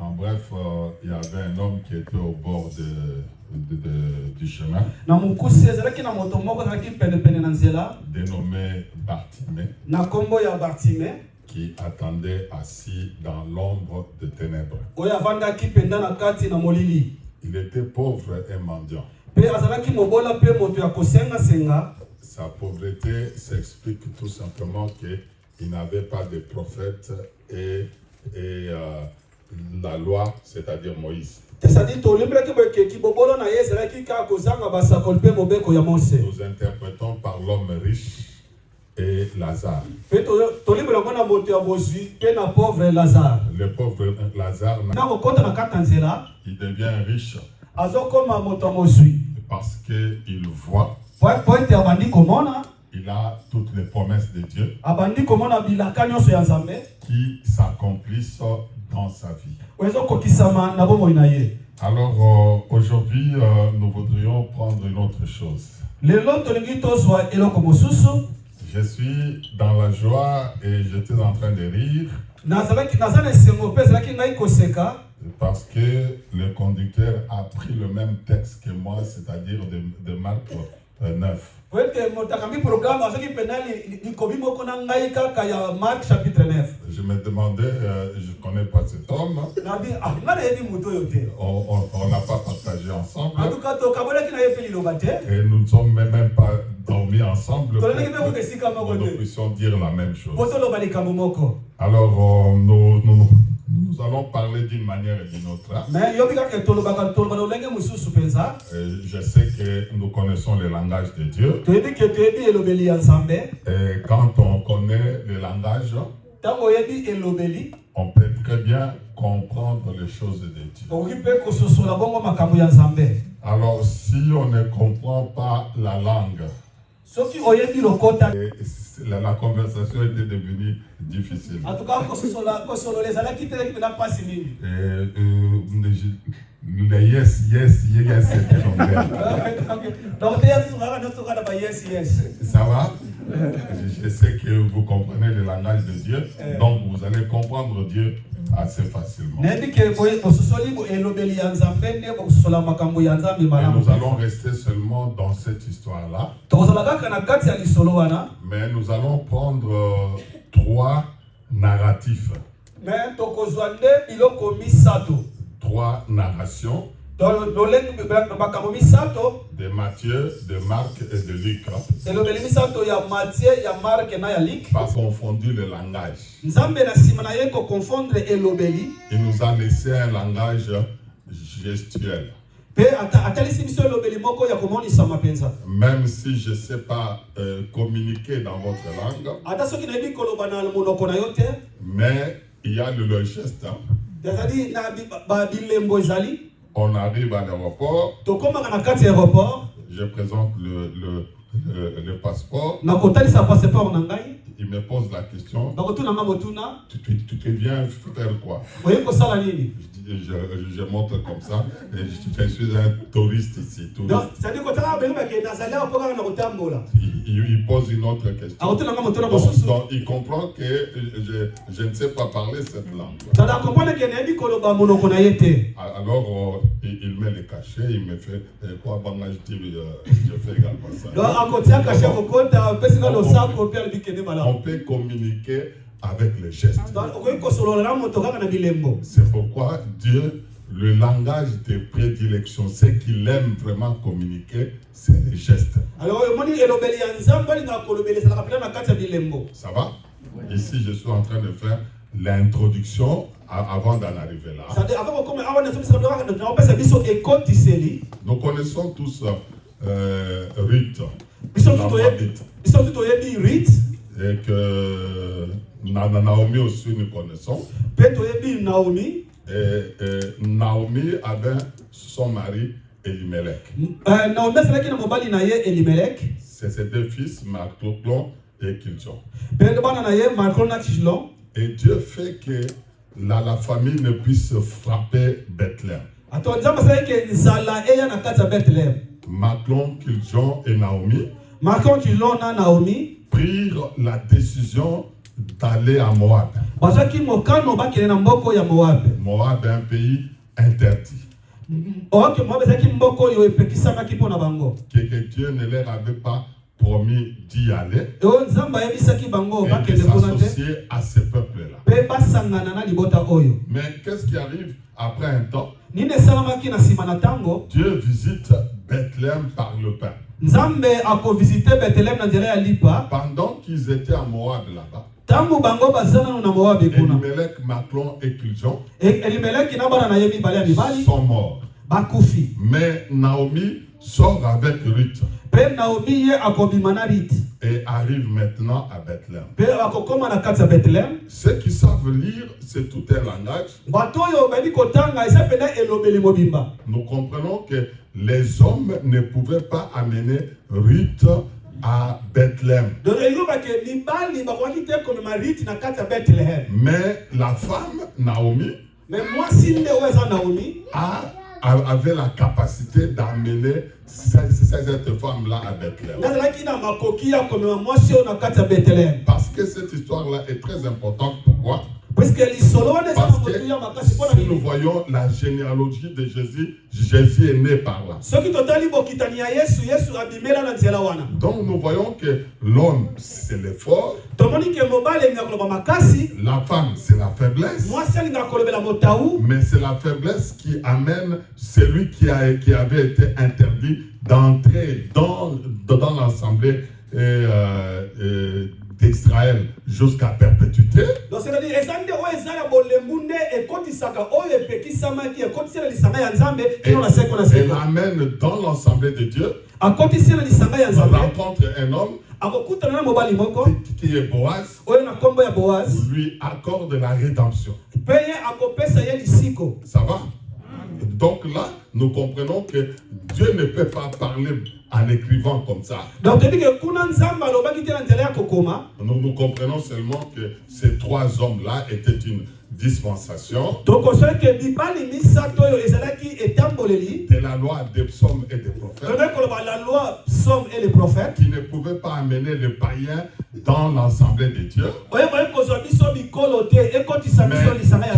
En bref, il y avait un homme qui était au bord du chemin, dénommé Bartimée, qui attendait assis dans l'ombre des ténèbres. Il était pauvre et mendiant. Sa pauvreté s'explique tout simplement qu'il n'avait pas de prophète et la loi, c'est-à-dire Moïse. Nous interprétons par l'homme riche et Lazare. Le pauvre Lazare, il devient riche parce qu'il voit, il a toutes les promesses de Dieu qui s'accomplissent dans sa vie. Alors aujourd'hui, nous voudrions prendre une autre chose. Je suis dans la joie et j'étais en train de rire parce que le conducteur a pris le même texte que moi, c'est-à-dire de Marc 9. Je me demandais, je ne connais pas cet homme. On n'a pas partagé ensemble. Et nous ne sommes même pas dormis ensemble pour que nous puissions dire la même chose. Alors, nous allons parler d'une manière et d'une autre. Je sais que nous connaissons le langage de Dieu. Et quand on connaît le langage, on peut très bien comprendre les choses de Dieu. Alors, si on ne comprend pas la langue, la conversation était devenue difficile. Les yes, c'était l'anglais. Ça va? Je sais que vous comprenez le langage de Dieu, donc vous allez comprendre Dieu assez facilement. Et nous allons rester seulement dans cette histoire-là. Mais nous allons prendre 3 narratifs. 3 narrations de Matthieu, de Marc et de Luc. Pas confondu le langage. Il nous a laissé un langage gestuel. Même si je ne sais pas communiquer dans votre langue, mais il y a le geste. On arrive à l'aéroport. Je présente le passeport. Il me pose la question. Tu viens faire quoi? Je montre comme ça. Et je suis un touriste ici. Il pose une autre question. Donc il comprend que je ne sais pas parler cette langue. Alors il met le cachet, il me fait quoi? Je fais également ça. On peut communiquer avec les gestes. C'est pourquoi Dieu, le langage de prédilection, ce qu'il aime vraiment communiquer, c'est les gestes. Ça va? Ici, je suis en train de faire l'introduction avant d'en arriver là. Nous connaissons tous Ruth. Et que Naomi aussi nous connaissons. Et Naomi avait son mari Elimelech. C'est ses 2 fils, Machlon et Kiljon. Et Dieu fait que la famille ne puisse frapper Bethléem. Machlon, Kiljon et Naomi prirent la décision d'aller à Moab. Moab est un pays interdit. Que Dieu ne leur avait pas promis d'y aller et de s'associer à ce peuple-là. Mais qu'est-ce qui arrive après un temps? Dieu visite Bethléem par le pain. Pendant qu'ils étaient à Moab là-bas, Elimelech, Maclon et Kiljon sont morts. Mais Naomi sort avec Ruth et arrive maintenant à Bethléem. Ceux qui savent lire, c'est tout un langage. Nous comprenons que les hommes ne pouvaient pas amener Ruth à Bethléem. Mais la femme, Naomi, avait la capacité d'amener cette femme-là à Bethléem. Parce que cette histoire-là est très importante. Pourquoi? Parce que si nous voyons la généalogie de Jésus, Jésus est né par là. Donc nous voyons que l'homme, c'est l'effort. La femme, c'est la faiblesse. Mais c'est la faiblesse qui amène celui qui avait été interdit d'entrer dans l'assemblée d'Israël jusqu'à perpétuité. Donc c'est-à-dire elle amène dans l'assemblée de Dieu. On rencontre un homme qui est Boaz, lui accorde la rédemption. Ça va? Donc là, nous comprenons que Dieu ne peut pas parler en écrivant comme ça. Nous comprenons seulement que ces trois hommes-là étaient une dispensation de la loi des psaumes et des prophètes, qui ne pouvaient pas amener les païens dans l'assemblée de Dieu, mais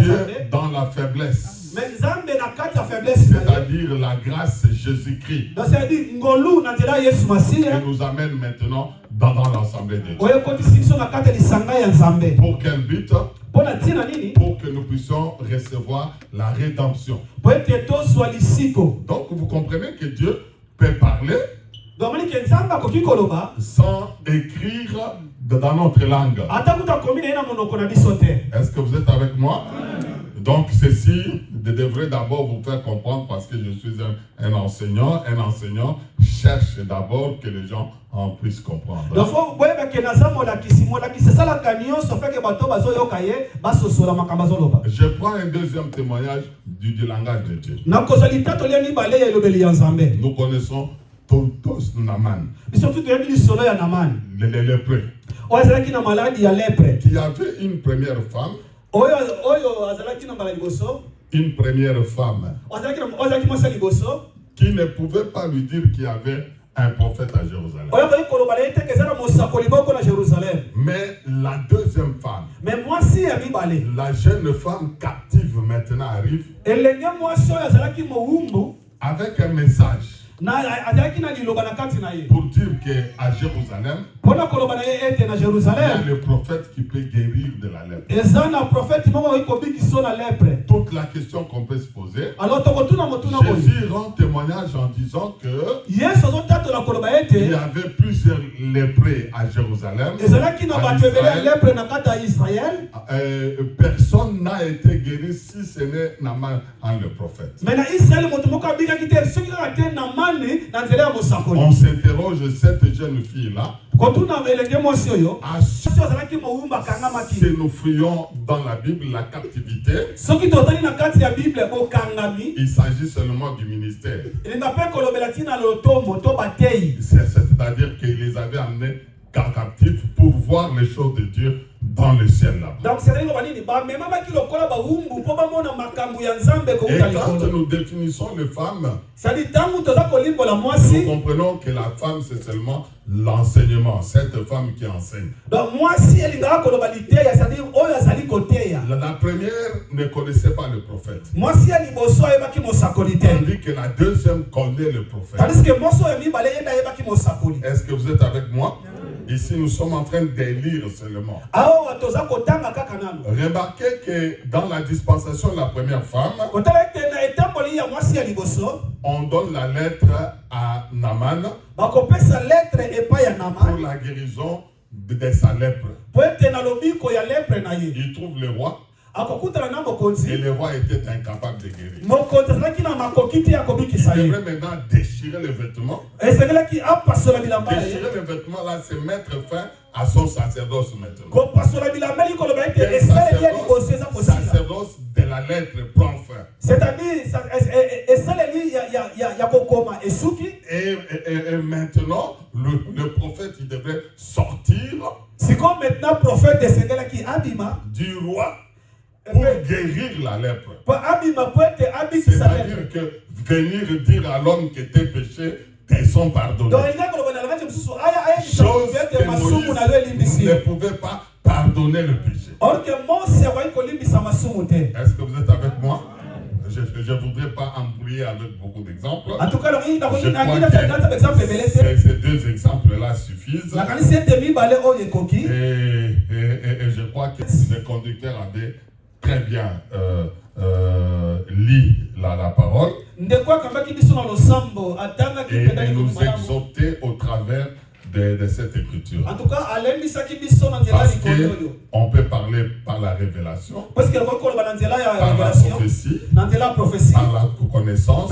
Dieu dans la faiblesse. C'est-à-dire la grâce de Jésus-Christ qui nous amène maintenant dans l'assemblée de Dieu. Pour quel but? Pour que nous puissions recevoir la rédemption. Donc vous comprenez que Dieu peut parler sans écrire dans notre langue. Est-ce que vous êtes avec moi? Donc ceci devrait d'abord vous faire comprendre, parce que je suis un enseignant. Un enseignant cherche d'abord que les gens en puissent comprendre. Je prends un deuxième témoignage du langage de Dieu. Nous connaissons tous Naaman, les lépreux, qui avait une première femme. Une première femme qui ne pouvait pas lui dire qu'il y avait un prophète à Jérusalem. Mais la deuxième femme, la jeune femme captive maintenant arrive avec un message pour dire qu'à Jérusalem, il y a le prophète qui peut guérir de la lèpre. Toute la question qu'on peut se poser, Jésus rend témoignage en disant que il y avait plusieurs lépreux à Jérusalem. Personne n'a été guéri si ce n'est Naaman le prophète. On s'interroge, cette jeune fille-là, si nous fouillons dans la Bible la captivité, il s'agit seulement du ministère. C'est-à-dire qu'il les avait amenés captifs pour voir les choses de Dieu dans le ciel là-bas. Et quand nous définissons les femmes, nous comprenons que la femme c'est seulement l'enseignement, cette femme qui enseigne. ne connaissait pas le prophète. Mwasi ya liboso ayebaki mosakoli te. Tandis que la deuxième connaît le prophète. Tandis que mwasi ya mibale ye ayebaki mosakoli. Est-ce que vous êtes avec moi? Ici, nous sommes en train de lire seulement. Awa toza kotanga kaka nano. Remarquez que dans la dispensation de la première femme, Kotala tena etamboli ya mwasi ya liboso. on donne la lettre à Naaman Bakopesa lettre epa ya pour Naaman. la guérison de sa lèpre. Poete na lobiko ya lepre na ye. Il trouve le roi Akokutana na et mokonzi. le roi était incapable de guérir. Mokonzi azalaki na makoki te ya kobikisa Il ye. devrait maintenant déchirer les vêtements. Esengelaki apasola bilamba ye. Déchirer les vêtements là, c'est mettre fin à son sacerdoce maintenant. Kopasola bilamba liko loba ete Le esaleli ya liboso eza kosila. sacerdoce de la lettre prend fin. C'est-à-dire esaleli ya kokoma esuki. Et maintenant, le prophète, il devrait sortir C'est comme maintenant prophète esengelaki abima. du roi pour guérir la lèpre. Abima poete abikisa lepre. C'est-à-dire que venir dire à l'homme qui était péché, tes sont pardonnés. Donc il y a que le langage mususu aya Chose que Moïse ne pouvait pas pardonner le péché. Or que Mose va kolimbisa masumu te. Est-ce que vous êtes avec moi? Je ne voudrais pas embrouiller avec beaucoup d'exemples. En tout cas, Je crois que ces deux exemples-là suffisent. Et je crois que le conducteur avait très bien lu la parole et nous exhorter au travers de cette écriture. En tout cas, Parce qu'on peut parler par la révélation, par la prophétie, par la connaissance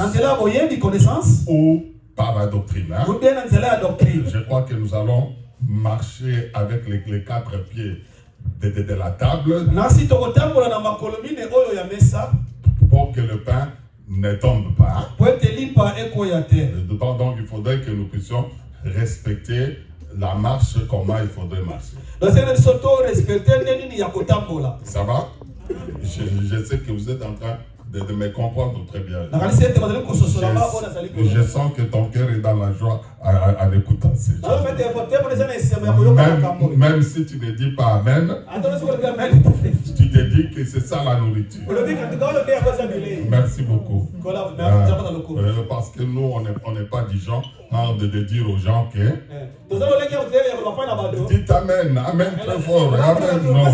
ou par la doctrine. Je crois que nous allons marcher avec les quatre pieds de la table pour que le pain ne tombe pas. Donc il faudrait que nous puissions respecter la marche, comment il faudrait marcher. Ça va? Je sais que vous êtes en train de me comprendre très bien. Je sens que ton cœur est dans la joie en écoutant ces choses. Même si tu ne dis pas Amen, tu te dis que c'est ça la nourriture. Merci beaucoup. Parce que nous, on n'est pas du genre de dire aux gens que dites Amen, Amen très fort. Amen, non.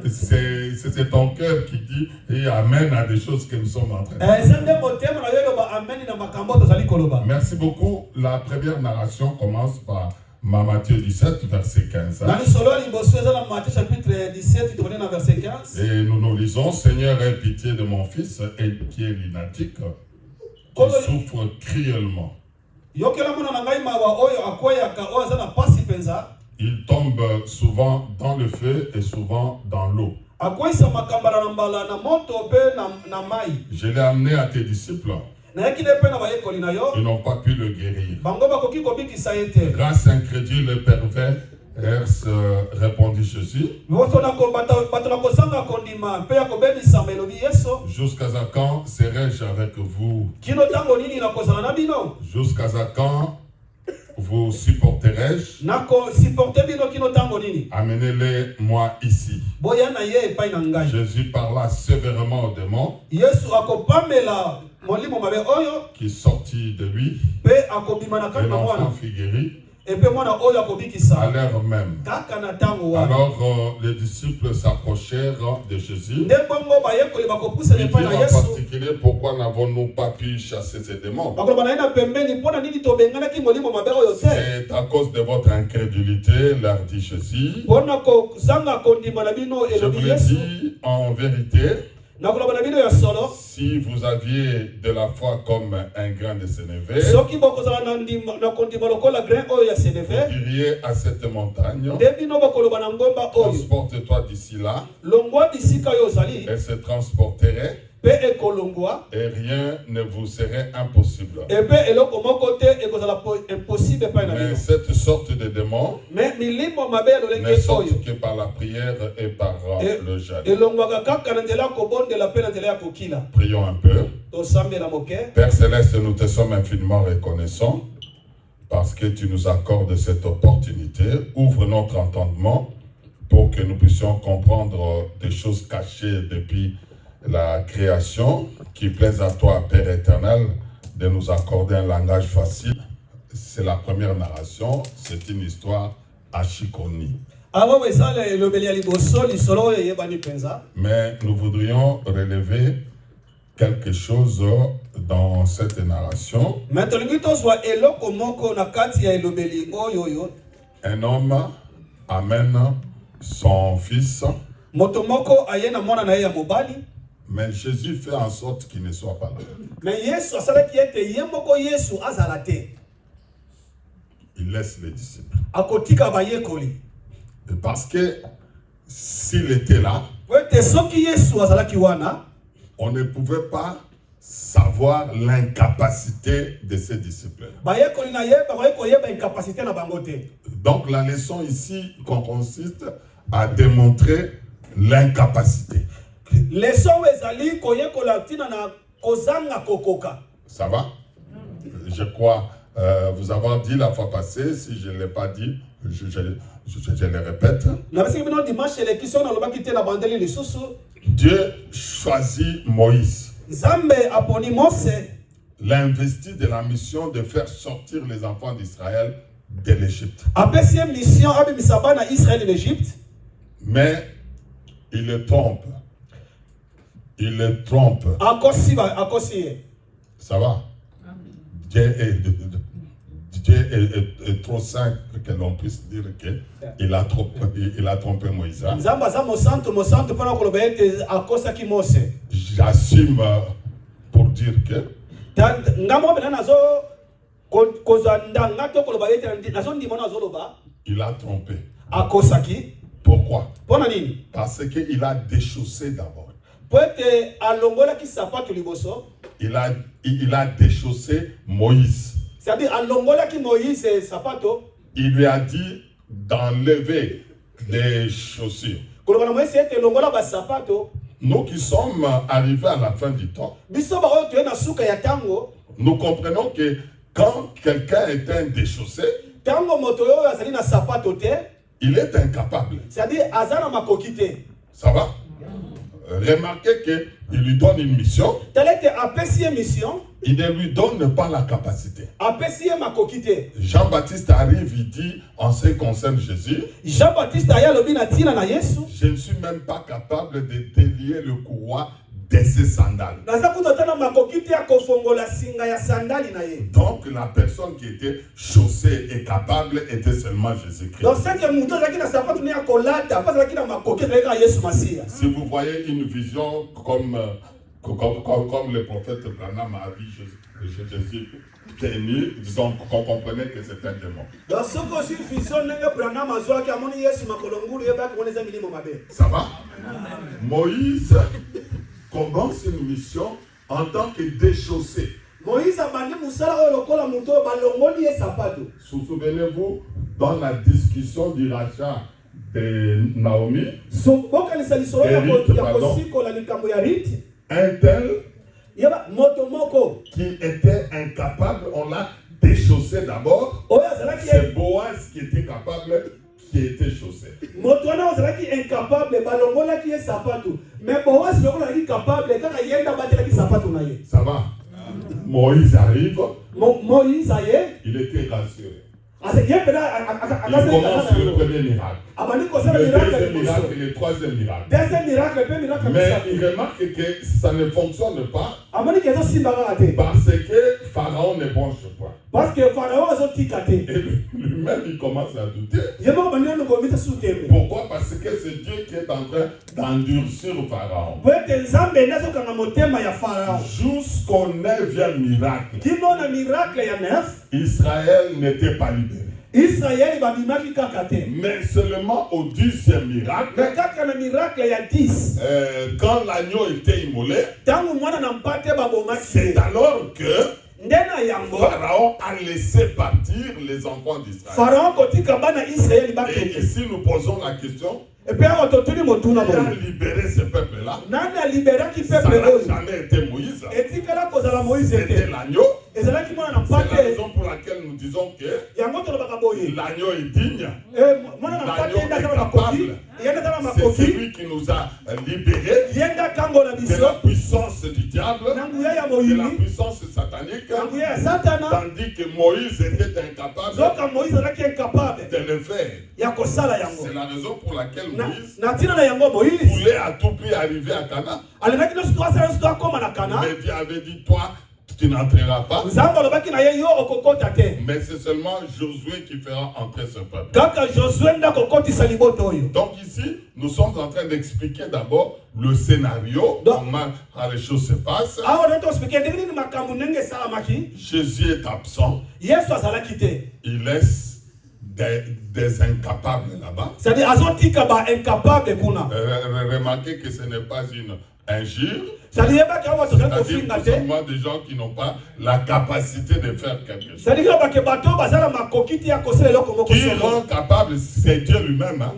C'est ton cœur qui dit et Amen à des choses que nous sommes en train de faire. Merci beaucoup. La première narration commence par Matthieu 17, verset 15. Et nous lisons, Seigneur, aie pitié de mon fils qui est lunatique, qui souffre cruellement. Il tombe souvent dans le feu et souvent dans l'eau. Je l'ai amené à tes disciples. Ils n'ont pas pu le guérir. Grâce incrédule et pervers, répondit Jésus. Jusqu'à quand serai-je avec vous? Jusqu'à quand vous supporterai-je? Amenez-les moi ici. Jésus parla sévèrement au démon qui sortit de lui et l'enfant fut guéri à l'heure même. Alors les disciples s'approchèrent de Jésus. Ils dirent en particulier, pourquoi n'avons-nous pas pu chasser ces démons? C'est à cause de votre incrédulité, leur dit Jésus. Je vous le dis en vérité, si vous aviez de la foi comme un grain de sénévé, vous diriez à cette montagne, transporte-toi d'ici là, elle se transporterait et rien ne vous serait impossible. Mais cette sorte de démon ne sortent que par la prière et par le jeûne. Prions un peu. Père Céleste, nous te sommes infiniment reconnaissants parce que tu nous accordes cette opportunité. Ouvre notre entendement pour que nous puissions comprendre des choses cachées depuis la création, qui plaise à toi, Père éternel, de nous accorder un langage facile. C'est la première narration, c'est une histoire archi-connue. Mais nous voudrions relever quelque chose dans cette narration. Un homme amène son fils, mais Jésus fait en sorte qu'il ne soit pas là. Il laisse les disciples. Parce que s'il était là, on ne pouvait pas savoir l'incapacité de ses disciples. Donc la leçon ici consiste à démontrer l'incapacité. Ça va? Je crois vous avoir dit la fois passée, si je ne l'ai pas dit, je le répète. Dieu choisit Moïse. L'investi de la mission de faire sortir les enfants d'Israël de l'Égypte. Mais il le trompe. Il le trompe. Ça va? Dieu est trop saint que l'on puisse dire qu'il a trompé Moïse. J'assume pour dire que il a trompé. Pourquoi? Parce qu'il a déchaussé d'abord. Il a déchaussé Moïse. Il lui a dit d'enlever les chaussures. Nous qui sommes arrivés à la fin du temps, nous comprenons que quand quelqu'un est un déchaussé, il est incapable. Ça va? Remarquez qu'il lui donne une mission. Il ne lui donne pas la capacité. Jean-Baptiste arrive, il dit, en ce qui concerne Jésus, je ne suis même pas capable de délier le courroie de ses sandales. Donc la personne qui était chaussée et capable était seulement Jésus-Christ. Si vous voyez une vision comme le prophète Branham a vu Jésus tenu, donc on comprenait que c'est un démon. Ça va? Moïse commence une mission en tant que déchaussé. Souvenez-vous, dans la discussion du rachat de Naomi, un tel qui était incapable, on l'a déchaussé d'abord. C'est Boaz qui était capable, qui était chaussé. Ça va? Moïse arrive. Il était rassuré. Il commence le premier miracle. Le deuxième miracle et le troisième miracle. Mais il remarque que ça ne fonctionne pas parce que Pharaon ne bronche pas. Et lui-même il commence à douter. Pourquoi? Parce que c'est Dieu qui est en train d'endurcir Pharaon. Jusqu'au 9e miracle, Israël n'était pas libéré. Mais seulement au 10e miracle, quand l'agneau était immolé, c'est alors que Pharaon a laissé partir les enfants d'Israël. Et ici nous posons la question, qui a libéré ce peuple-là? Ça n'a jamais été Moïse, c'était l'agneau. C'est la raison pour laquelle nous disons que l'agneau est digne. L'agneau est capable. C'est celui qui nous a libérés de la puissance du diable, de la puissance satanique, tandis que Moïse était incapable de le faire. C'est la raison pour laquelle Moïse voulait à tout prix arriver à Canaan. Mais Dieu avait dit, toi, tu n'entreras pas. Mais c'est seulement Josué qui fera entrer ce peuple. Donc ici, nous sommes en train d'expliquer d'abord le scénario, comment les choses se passent. Jésus est absent. Il laisse des incapables là-bas. Remarquez que ce n'est pas une injure. C'est-à-dire seulement des gens qui n'ont pas la capacité de faire quelque chose. Qui rend capable, c'est Dieu lui-même. Hein?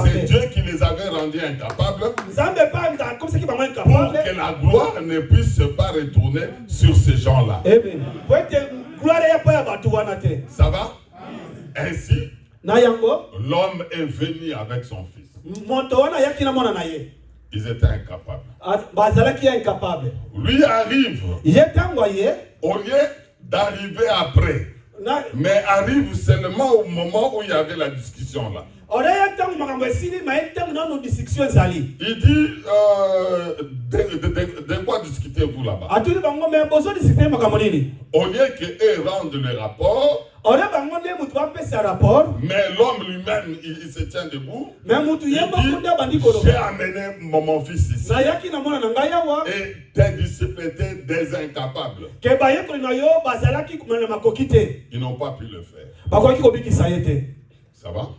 C'est Dieu qui les avait rendus incapables pour que la gloire ne puisse pas retourner sur ces gens-là. Ça va? Ainsi, l'homme est venu avec son fils. Ils étaient incapables. Lui arrive au lieu d'arriver après, mais arrive seulement au moment où il y avait la discussion là. Il dit, de quoi discutez-vous là-bas? Au lieu qu'eux rendent le rapport, mais l'homme lui-même, il se tient debout. Il dit, j'ai amené mon fils ici. Et tes disciples étaient des incapables. Ils n'ont pas pu le faire. Ça va?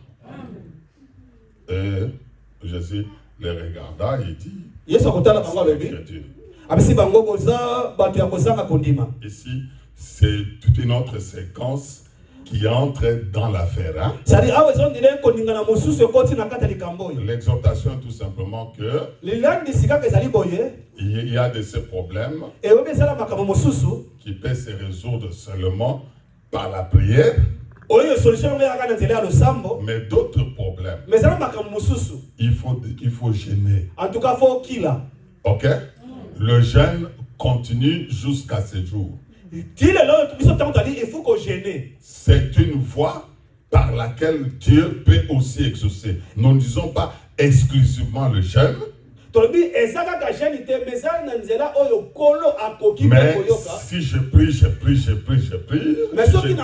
Et Jésus les regarda et dit, ici, c'est toute une autre séquence qui entre dans l'affaire. Hein? L'exhortation est tout simplement que il y a de ces problèmes qui peuvent se résoudre seulement par la prière. Mais d'autres problèmes, il faut gêner. Ok? Le jeûne continue jusqu'à ce jour. C'est une voie par laquelle Dieu peut aussi exaucer. Nous ne disons pas exclusivement le jeûne. Mais si je prie, je trouve pas une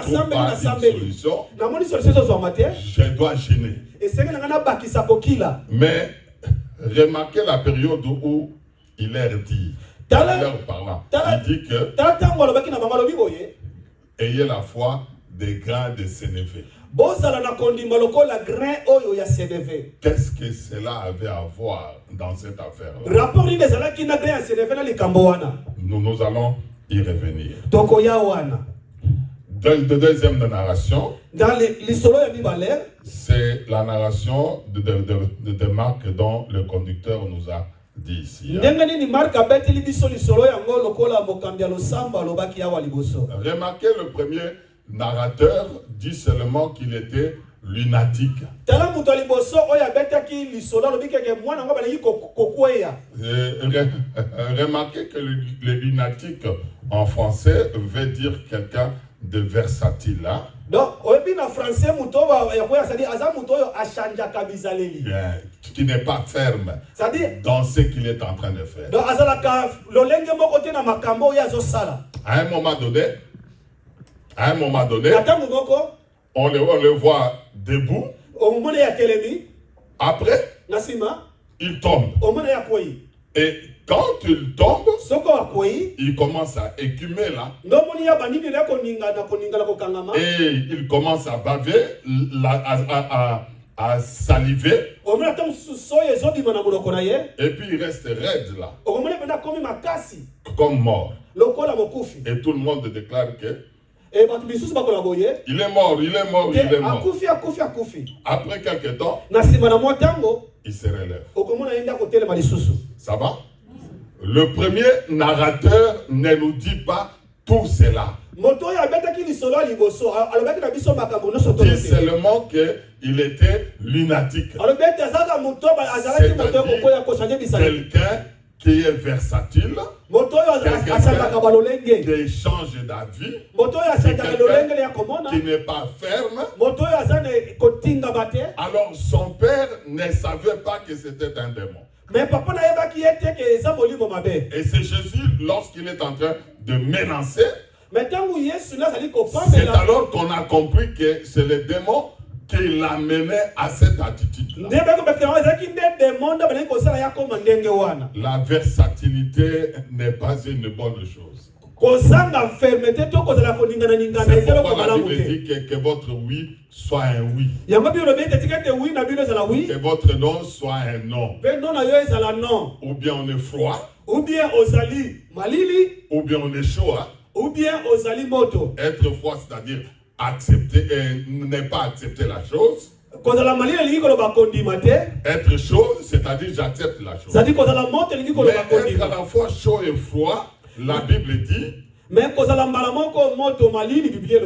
solution, je dois gêner. Mais remarquez la période où il leur dit, il dit que ayez la foi des grains de sénévé. Qu'est-ce que cela avait à voir dans cette affaire-là? Nous allons y revenir. Deuxième narration, c'est la narration de Marc dont le conducteur nous a dit ici. Remarquez le premier narrateur dit seulement qu'il était lunatique. Remarquez que le lunatique en français veut dire quelqu'un de versatile. Hein? Qui n'est pas ferme dans ce qu'il est en train de faire. À un moment donné, on le voit debout. Après, il tombe. Et quand il tombe, il commence à écumer là. Et il commence à baver, à saliver. Et puis il reste raide là. Comme mort. Et tout le monde déclare que il est mort. Après quelques temps, il se relève. Ça va? Le premier narrateur ne nous dit pas tout cela. Il dit seulement qu'il était lunatique. C'est-à-dire quelqu'un qui est versatile, quelqu'un qui change d'avis, qui n'est pas ferme. Alors son père ne savait pas que c'était un démon. Et c'est Jésus, lorsqu'il est en train de menacer, c'est alors qu'on a compris que c'est le démon qui l'amenait à cette attitude-là. La versatilité n'est pas une bonne chose. C'est pourquoi la Bible dit que votre oui soit un oui. Que votre non soit un non. Ou bien on est froid. Ou bien on est chaud. Être froid, c'est-à-dire accepter et ne pas accepter la chose. Être chaud, c'est-à-dire j'accepte la chose. Mais être à la fois chaud et froid, la Bible dit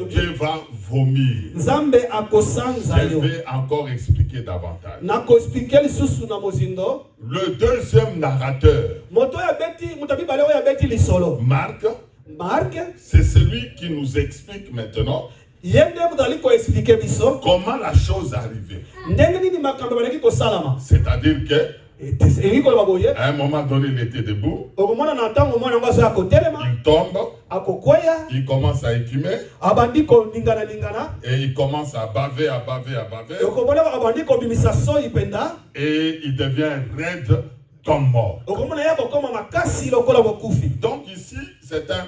qu'il va vomir. Je vais encore expliquer davantage. Le deuxième narrateur, Marc, c'est celui qui nous explique maintenant comment la chose est arrivée. C'est-à-dire que à un moment donné, il était debout. Il tombe. Il commence à écumer. Et il commence à baver. Et il devient raide comme mort. Donc ici, c'est un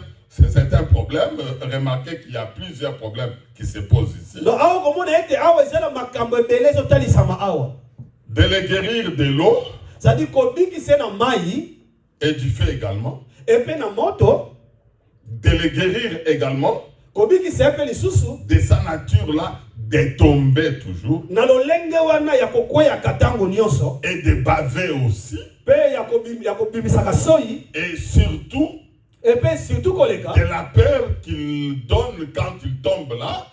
problème. Remarquez qu'il y a plusieurs problèmes qui se posent ici. De les guérir de l'eau et du feu également. De les guérir également de sa nature là, de tomber toujours. Et de baver aussi. Et surtout de la peur qu'il donne quand il tombe là.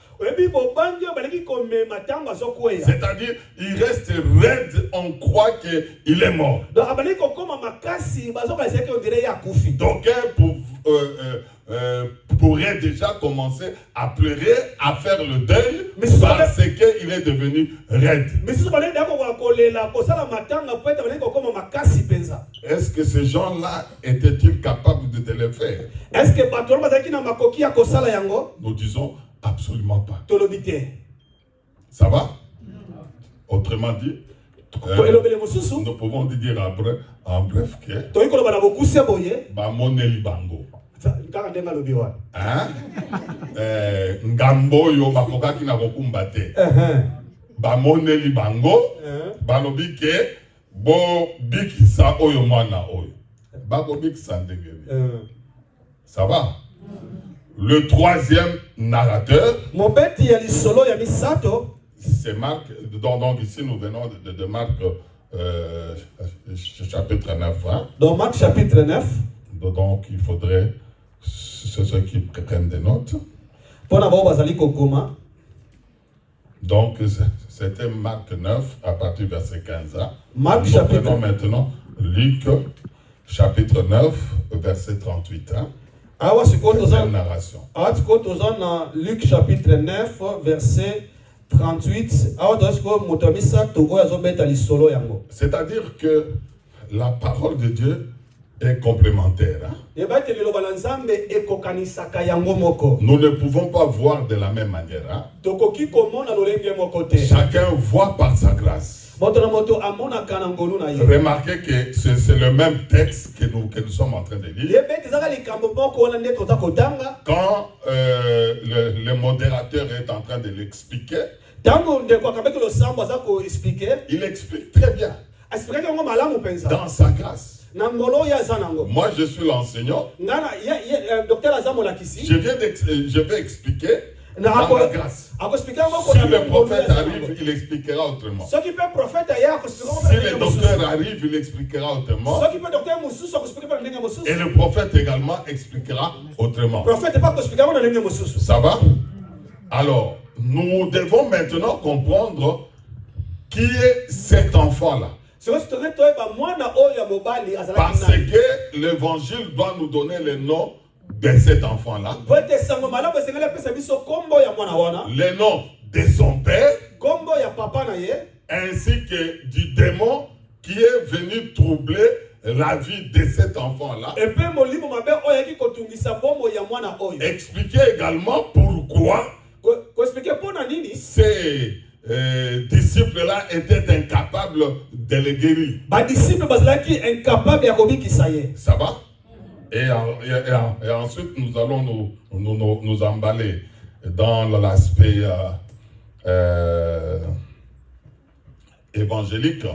C'est-à-dire, il reste raide, on croit qu'il est mort. D'aucuns pourrait déjà commencer à pleurer, à faire le deuil, parce qu'il est devenu raide. Est-ce que ces gens-là étaient-ils capables de le faire? Nous disons absolument pas. Ça va? Autrement dit, nous pouvons dire en bref que ngambo yo bakokaki na kokumba te. Bamoneli bango balobi ke bo bikisa oyo mwana oyo. Bako bikisa ndenge. Ça va? Le troisième narrateur, c'est Marc. Donc ici nous venons de Marc chapitre 9. Hein? Dans Marc chapitre 9. Donc il faudrait ceux qui prennent des notes. Donc c'était Marc 9 à partir du verset 15. Hein? Nous prenons maintenant Luc chapitre 9 verset 38. Hein? Narration. Luc chapitre 9 verset 38. C'est-à-dire que la parole de Dieu est complémentaire. Hein? Nous ne pouvons pas voir de la même manière. Hein? Chacun voit par sa grâce. Remarquez que c'est le même texte que nous sommes en train de lire. Quand le modérateur est en train de l'expliquer, il explique très bien dans sa grâce. Moi je suis l'enseignant. Je vais expliquer dans la grâce. Si le prophète arrive, il expliquera autrement. Si le docteur arrive, il expliquera autrement. Et le prophète également expliquera autrement. Ça va? Alors, nous devons maintenant comprendre qui est cet enfant-là. Parce que l'évangile doit nous donner le nom de cet enfant-là. Le nom de son père. Ainsi que du démon qui est venu troubler la vie de cet enfant-là. Expliquer également pourquoi ces disciples-là étaient incapables de le guérir. Ça va? Et ensuite, nous allons nous emballer dans l'aspect évangélique.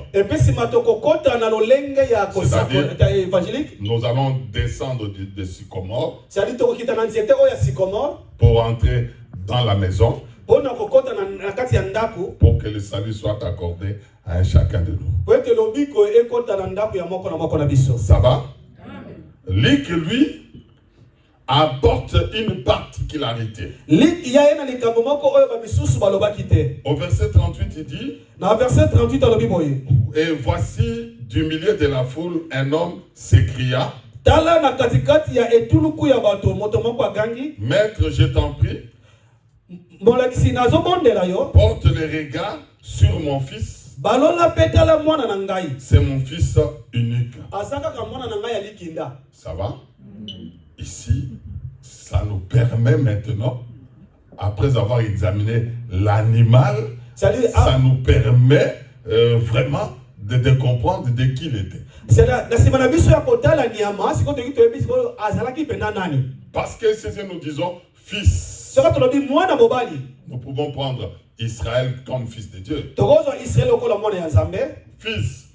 C'est-à-dire, nous allons descendre de Sycomore pour entrer dans la maison, pour que le salut soit accordé à un chacun de nous. Ça va? Luc, lui, apporte une particularité. Au verset 38, il dit: et voici du milieu de la foule un homme s'écria: Maître, je t'en prie, porte le regard sur mon fils. C'est mon fils unique. Ça va? Ici, ça nous permet maintenant, après avoir examiné l'animal, ça nous permet vraiment de comprendre de qui il était. Parce que si nous disons fils, nous pouvons prendre Israël comme fils de Dieu. Fils.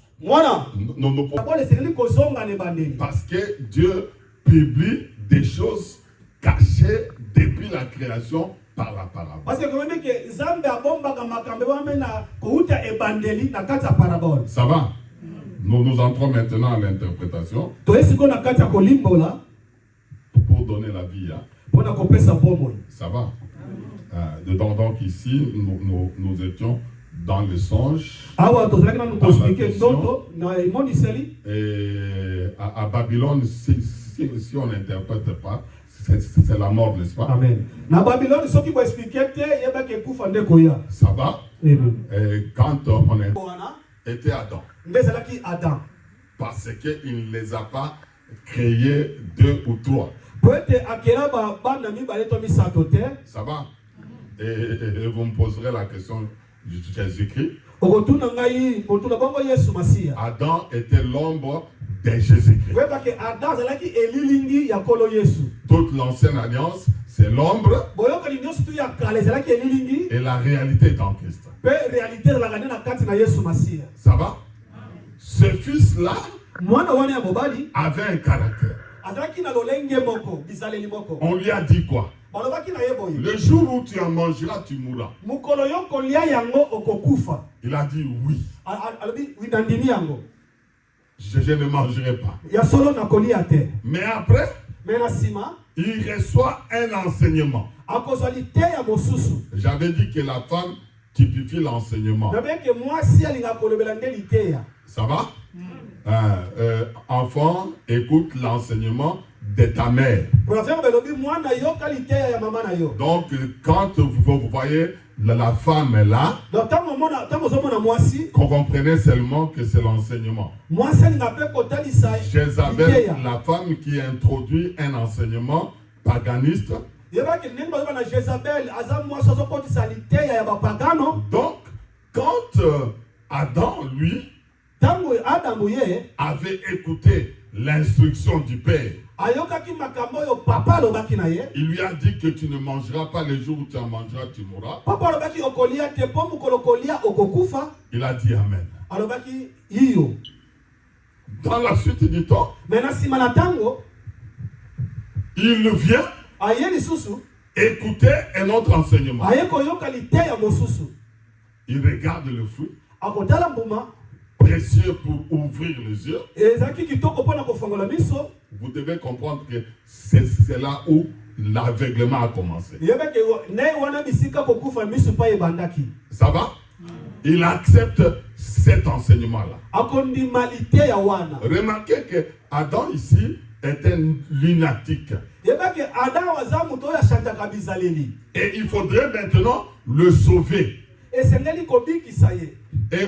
Parce que Dieu publie des choses cachées depuis la création par la parabole. Ça va? Nous entrons maintenant à l'interprétation pour donner la vie. Hein? Ça va? Donc ici, nous étions dans le songe. Et à Babylone, si on n'interprète pas, c'est la mort, n'est-ce pas? Amen. Ça va? Et quand on était Adam, parce qu'il ne les a pas créés 2 ou 3. Ça va? Et vous me poserez la question, Jésus-Christ. Adam était l'ombre de Jésus-Christ. Toute l'ancienne alliance, c'est l'ombre. Et la réalité est en Christ. Ça va? Ce fils-là avait un caractère. On lui a dit quoi? Le jour où tu en mangeras, tu mourras. Il a dit oui. Je ne mangerai pas. Mais après, il reçoit un enseignement. J'avais dit que la femme typifie l'enseignement. Ça va? Enfant, écoute l'enseignement de ta mère. Donc, quand vous voyez la femme est là, qu'on comprenait seulement que c'est l'enseignement. Jézabel, la femme qui introduit un enseignement paganiste. Donc, quand Adam, lui, avait écouté l'instruction du Père, il lui a dit que tu ne mangeras pas, le jour où tu en mangeras, tu mourras. Il a dit Amen. Dans la suite du temps, il vient écouter un autre enseignement. Il regarde le fruit. précieux pour ouvrir les yeux. Vous devez comprendre que c'est là où l'aveuglement a commencé. Ça va? Il accepte cet enseignement-là. Remarquez que Adam ici est un lunatique. Et il faudrait maintenant le sauver. Et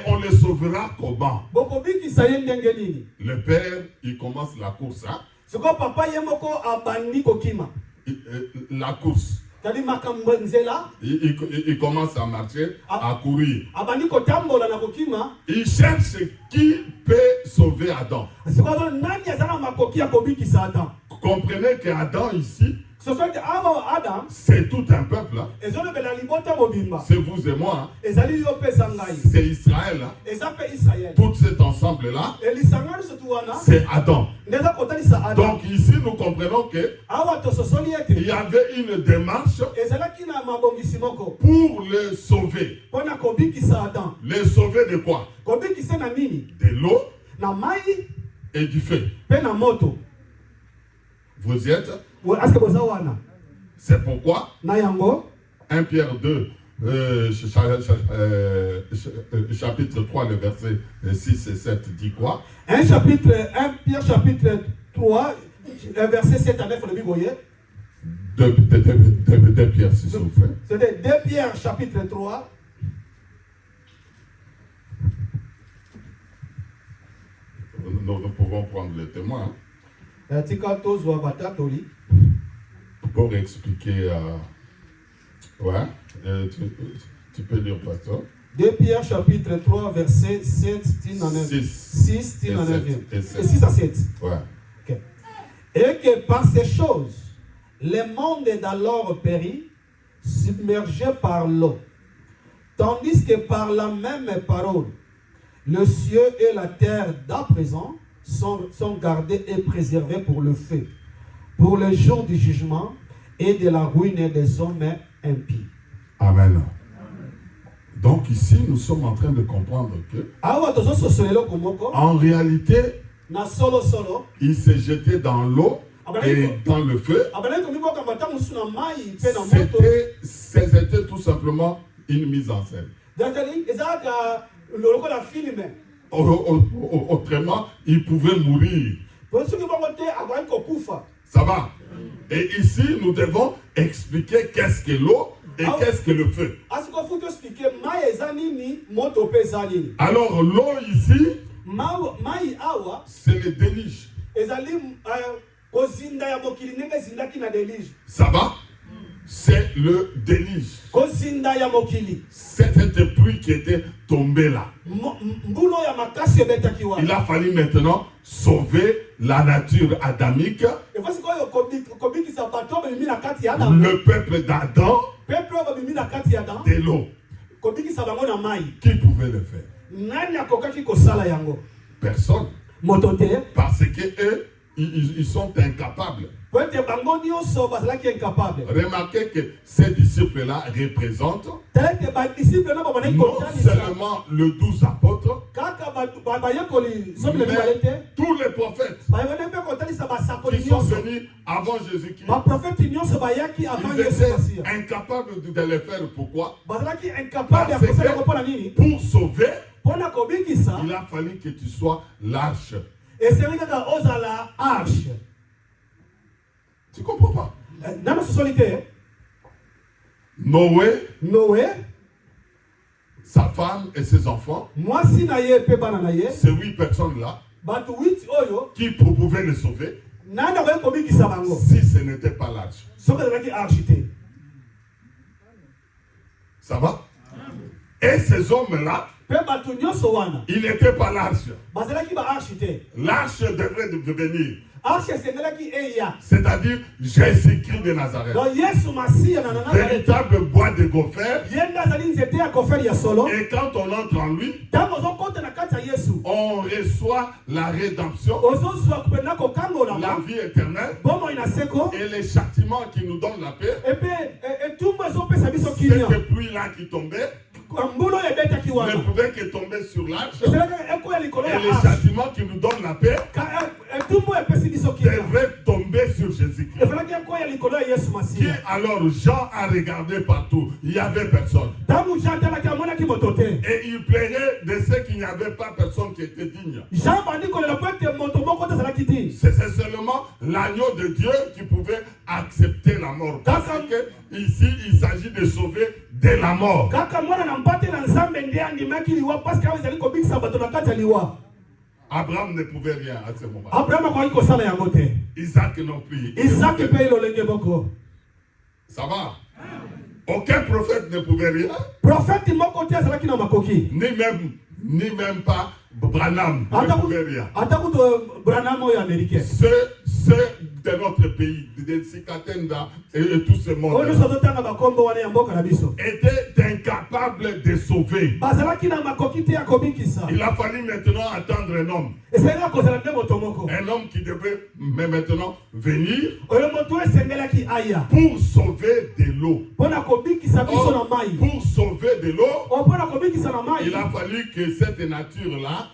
on le sauvera comment? Le père, il commence la course. Hein? La course. Il commence à marcher, à courir. Il cherche qui peut sauver Adam. Comprenez qu'Adam ici, c'est tout un peuple. Hein. C'est vous et moi. Hein. C'est Israël. Hein. Tout cet ensemble-là, c'est Adam. Donc ici, nous comprenons qu'il y avait une démarche pour le sauver. Le sauver de quoi? De l'eau et du feu. Vous y êtes? C'est pourquoi 1 Pierre 2, chapitre 3, le verset 6 et 7 dit quoi? 1 Pierre chapitre 3, verset 7 à 9, vous voyez? 2 Pierre, s'il vous plaît. C'était 2 Pierre chapitre 3. Nous pouvons prendre le témoin. Hein? Pour expliquer, ouais, tu peux lire, pasteur. 2 Pierre chapitre 3, verset 7, 6 à 9. Et 6 à 7. Ouais. Okay. Et que par ces choses, le monde d'alors périt, submergé par l'eau. Tandis que par la même parole, le ciel et la terre d'à présent sont gardés et préservés pour le feu, pour le jour du jugement et de la ruine des hommes impies. Amen. Donc ici, nous sommes en train de comprendre que, en réalité, il s'est jeté dans l'eau et dans le feu. C'était tout simplement une mise en scène. Autrement, il pouvait mourir. Ça va? Et ici, nous devons expliquer qu'est-ce que l'eau et qu'est-ce que le feu. Alors, l'eau ici, c'est le déluge. Ça va? C'est le déluge. C'est cette pluie qui était tombée là. Il a fallu maintenant sauver la nature adamique, le peuple d'Adam, de l'eau. Qui pouvait le faire? Personne. Parce que eux, ils sont incapables. Remarquez que ces disciples-là représentent non seulement le 12 apôtres, mais tous les prophètes qui sont venus avant Jésus-Christ. Ils étaient incapables de le faire. Pourquoi? Parce que pour sauver, il a fallu que tu sois l'arche. Tu comprends pas? Noé, sa femme et ses enfants, ces 8 personnes-là, qui pouvaient le sauver si ce n'était pas l'arche. Ça va? Et ces hommes-là, il n'était pas l'arche. L'arche devrait devenir, c'est-à-dire Jésus-Christ de Nazareth, véritable bois de gopher. Et quand on entre en lui, on reçoit la rédemption, la vie éternelle et les châtiments qui nous donnent la paix. Cette pluie-là qui tombait ne pouvait que tomber sur l'arche. les châtiments qui nous donnent la paix devraient tomber sur Jésus-Christ. Qui alors Jean a regardé partout, il n'y avait personne. Et il plairait de ceux qui n'y avait pas personne qui était digne. C'est seulement l'agneau de Dieu qui pouvait accepter la mort. Parce que ici, il s'agit de sauver de la mort. Abraham ne pouvait rien à ce moment. Isaac non plus. Ça va? Aucun prophète ne pouvait rien. Ni même pas Branham ne pouvait rien. Ceux de notre pays, de Sikatenda et tout ce monde étaient incapables de sauver. Il a fallu maintenant attendre un homme. Un homme qui devait maintenant venir pour sauver de l'eau. Pour sauver de l'eau, il a fallu que cette nature-là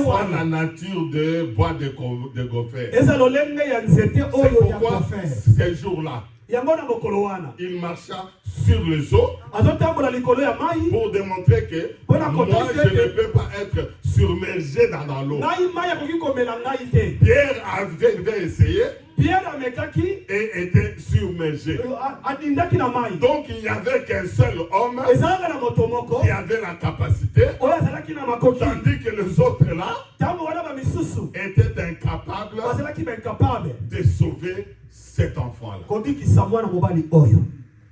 soit la nature de bois de gopher. C'est pourquoi ces jours-là, il marcha sur les eaux pour démontrer que moi je ne peux pas être submergé dans l'eau. Pierre avait essayé et était submergé. Donc il n'y avait qu'un seul homme qui avait la capacité, tandis que les autres là étaient incapables de sauver cet enfant-là.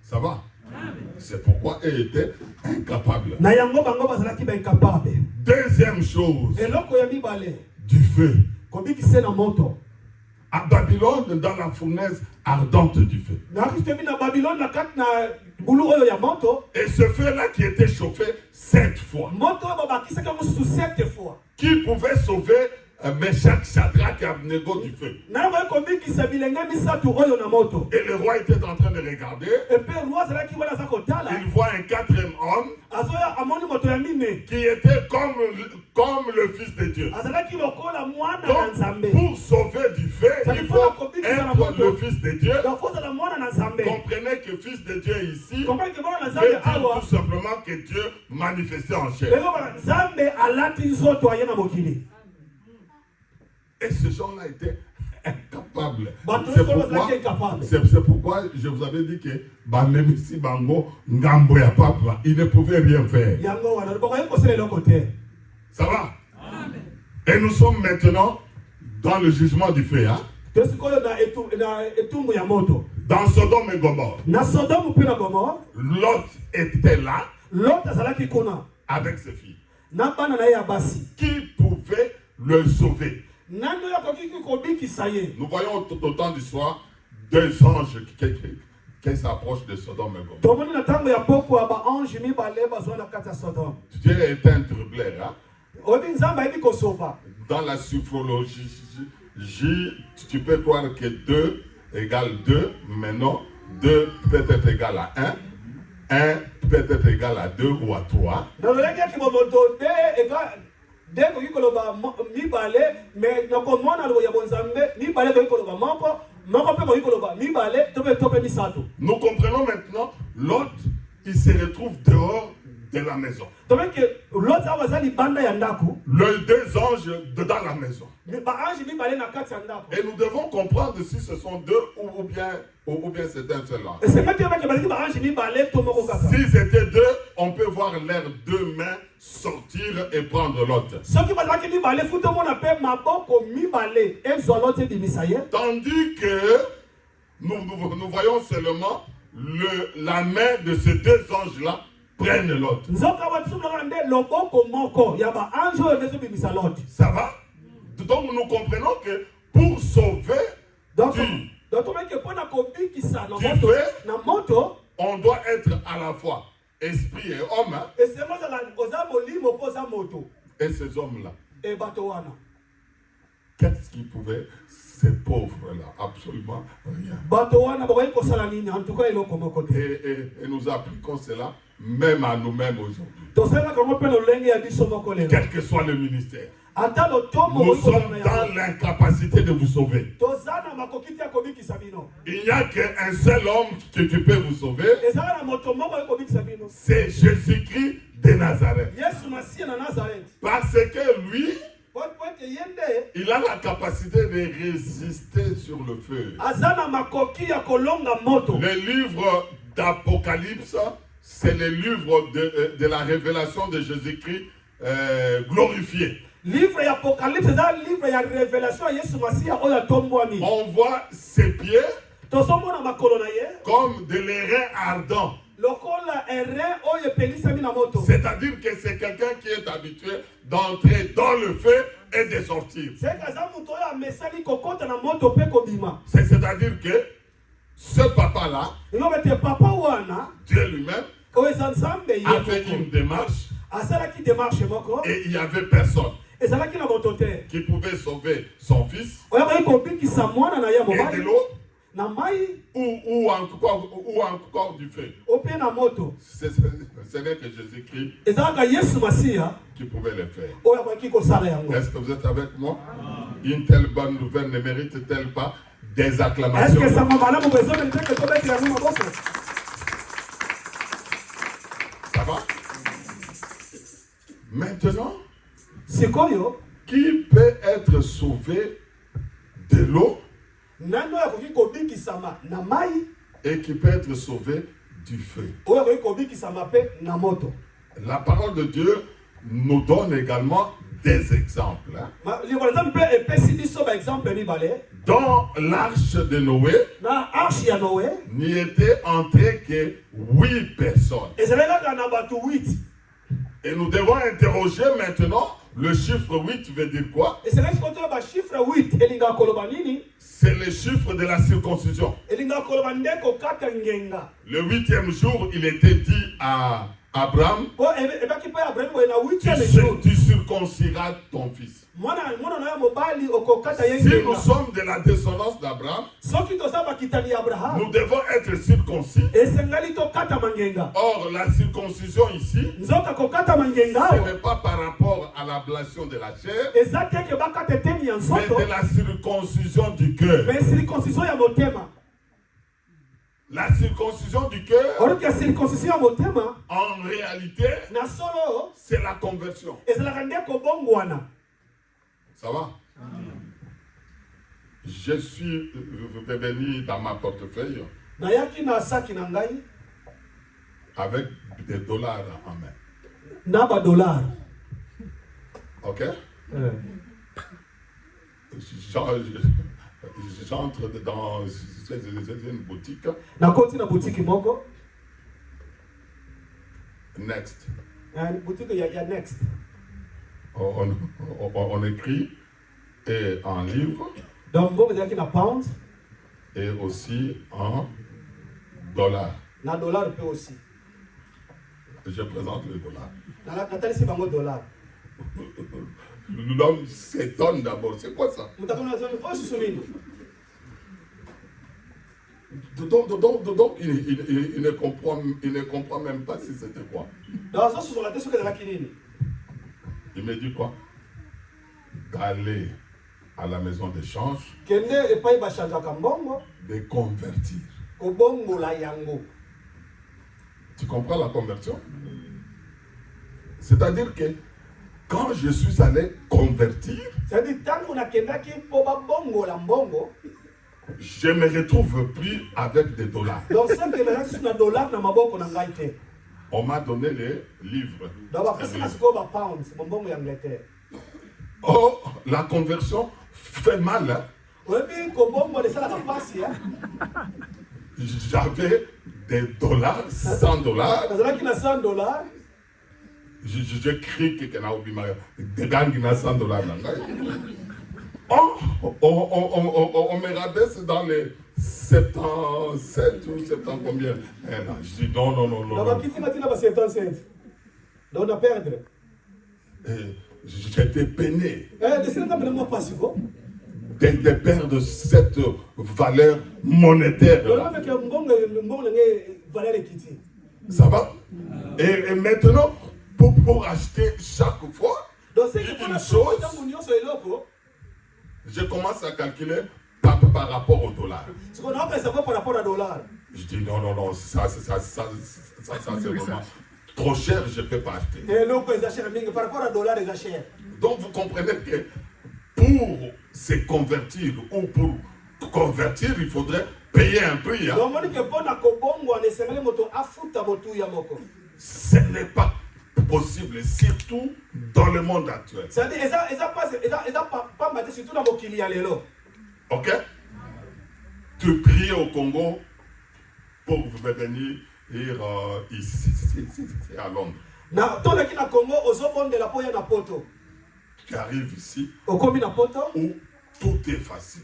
Ça va? C'est pourquoi ils étaient incapables. Deuxième chose, du feu. À Babylone, dans la fournaise ardente du feu. Et ce feu-là qui était chauffé 7 fois. Qui pouvait sauver Meshach, Shadrach et Abednego du feu. Et le roi était en train de regarder. Il voit un quatrième homme qui était comme le Fils de Dieu. Donc, pour sauver du feu, il faut être le Fils de Dieu. Comprenez que Fils de Dieu ici veut dire tout simplement que Dieu manifestait en chair. Et ces gens-là étaient incapables. C'est pourquoi je vous avais dit que même si Bango Ngambo ya papa, il ne pouvait rien faire. Ça va? Et nous sommes maintenant dans le jugement du feu. Hein? Dans Sodome et Gomorrhe. Lot était là avec ses filles. Qui pouvait le sauver? Nous voyons au temps du soir 2 anges qui s'approchent de Sodome et Gomorrhe. Dieu est un troublé. Hein? Dans la sophrologie, tu peux croire que 2 égale 2, mais non, 2 peut être égal à 1, 1 peut être égal à 2 ou à 3. Nous comprenons maintenant, l'autre, il se retrouve dehors de la maison. Les 2 anges dans la maison. Et nous devons comprendre si ce sont 2 ou bien c'est un seul ange. Si c'était 2, on peut voir leurs 2 mains sortir et prendre l'autre. Tandis que nous voyons seulement la main de ces 2 anges-là prennent l'autre. Ça va? Donc nous comprenons que pour sauver du feu, on doit être à la fois esprit et homme. Hein? Et ces hommes-là, qu'est-ce qu'ils pouvaient, ces pauvres-là? Absolument rien. Et nous appliquons cela même à nous-mêmes aujourd'hui. Quel que soit le ministère. Nous sommes dans l'incapacité de vous sauver. Il n'y a qu'un seul homme qui peut vous sauver. C'est Jésus-Christ de Nazareth. Parce que lui, il a la capacité de résister sur le feu. Le livre d'Apocalypse, c'est le livre de la révélation de Jésus-Christ glorifié. Livre d'Apocalypse, c'est un livre de révélation. On voit ses pieds comme de l'airain ardent. C'est-à-dire que c'est quelqu'un qui est habitué d'entrer dans le feu et de sortir. C'est-à-dire que ce papa-là, Dieu lui-même, a fait une démarche et il n'y avait personne qui pouvait sauver son fils et de l'eau ou encore du feu. Ce n'est que Jésus-Christ qui pouvait le faire. Est-ce que vous êtes avec moi? Une telle bonne nouvelle ne mérite-t-elle pas des acclamations? Ça va? Maintenant, qui peut être sauvé de l'eau et qui peut être sauvé du feu? La parole de Dieu nous donne également des exemples. Dans l'arche de Noé, n'y était entré que 8 personnes. Et nous devons interroger maintenant, le chiffre 8 veut dire quoi? C'est le chiffre de la circoncision. Le 8e jour, il était dit à Abraham, tu circonciras ton fils. Si nous sommes de la descendance d'Abraham, nous devons être circoncis. Or, la circoncision ici, ce n'est pas par rapport à l'ablation de la chair, mais de la circoncision du cœur. La circoncision du cœur, en réalité, c'est la conversion. Ça va? Je suis venu dans ma portefeuille avec des dollars en main. Ok? J'entre dans une boutique. Next. On écrit et en livre et aussi en dollars. Je présente le dollar. L'homme s'étonne d'abord. C'est quoi ça? Donc il ne comprend même pas si c'était quoi. Il me dit quoi? D'aller à la maison d'échange, de convertir. Tu comprends la conversion? C'est-à-dire que quand je suis allé convertir, je ne me retrouve plus avec des dollars. On m'a donné les livres. Oh, la conversion fait mal. Hein? J'avais des dollars, 100 dollars. Je crie que des gangs qui 100 dollars. On me rabaisse dans les 77 ou 70 combien. Je dis non. J'étais peiné. de perdre cette valeur monétaire. Ça va? Et maintenant, pour acheter chaque fois une chose, je commence à calculer par rapport au dollar. Je dis non, ça c'est vraiment trop cher, je ne peux pas acheter. Donc vous comprenez que pour se convertir ou pour convertir, il faudrait payer un prix. Hein? Ce n'est pas possible, surtout dans le monde actuel. Ok? Tu pries au Congo pour venir ici à Londres. Tu arrives ici où tout est facile.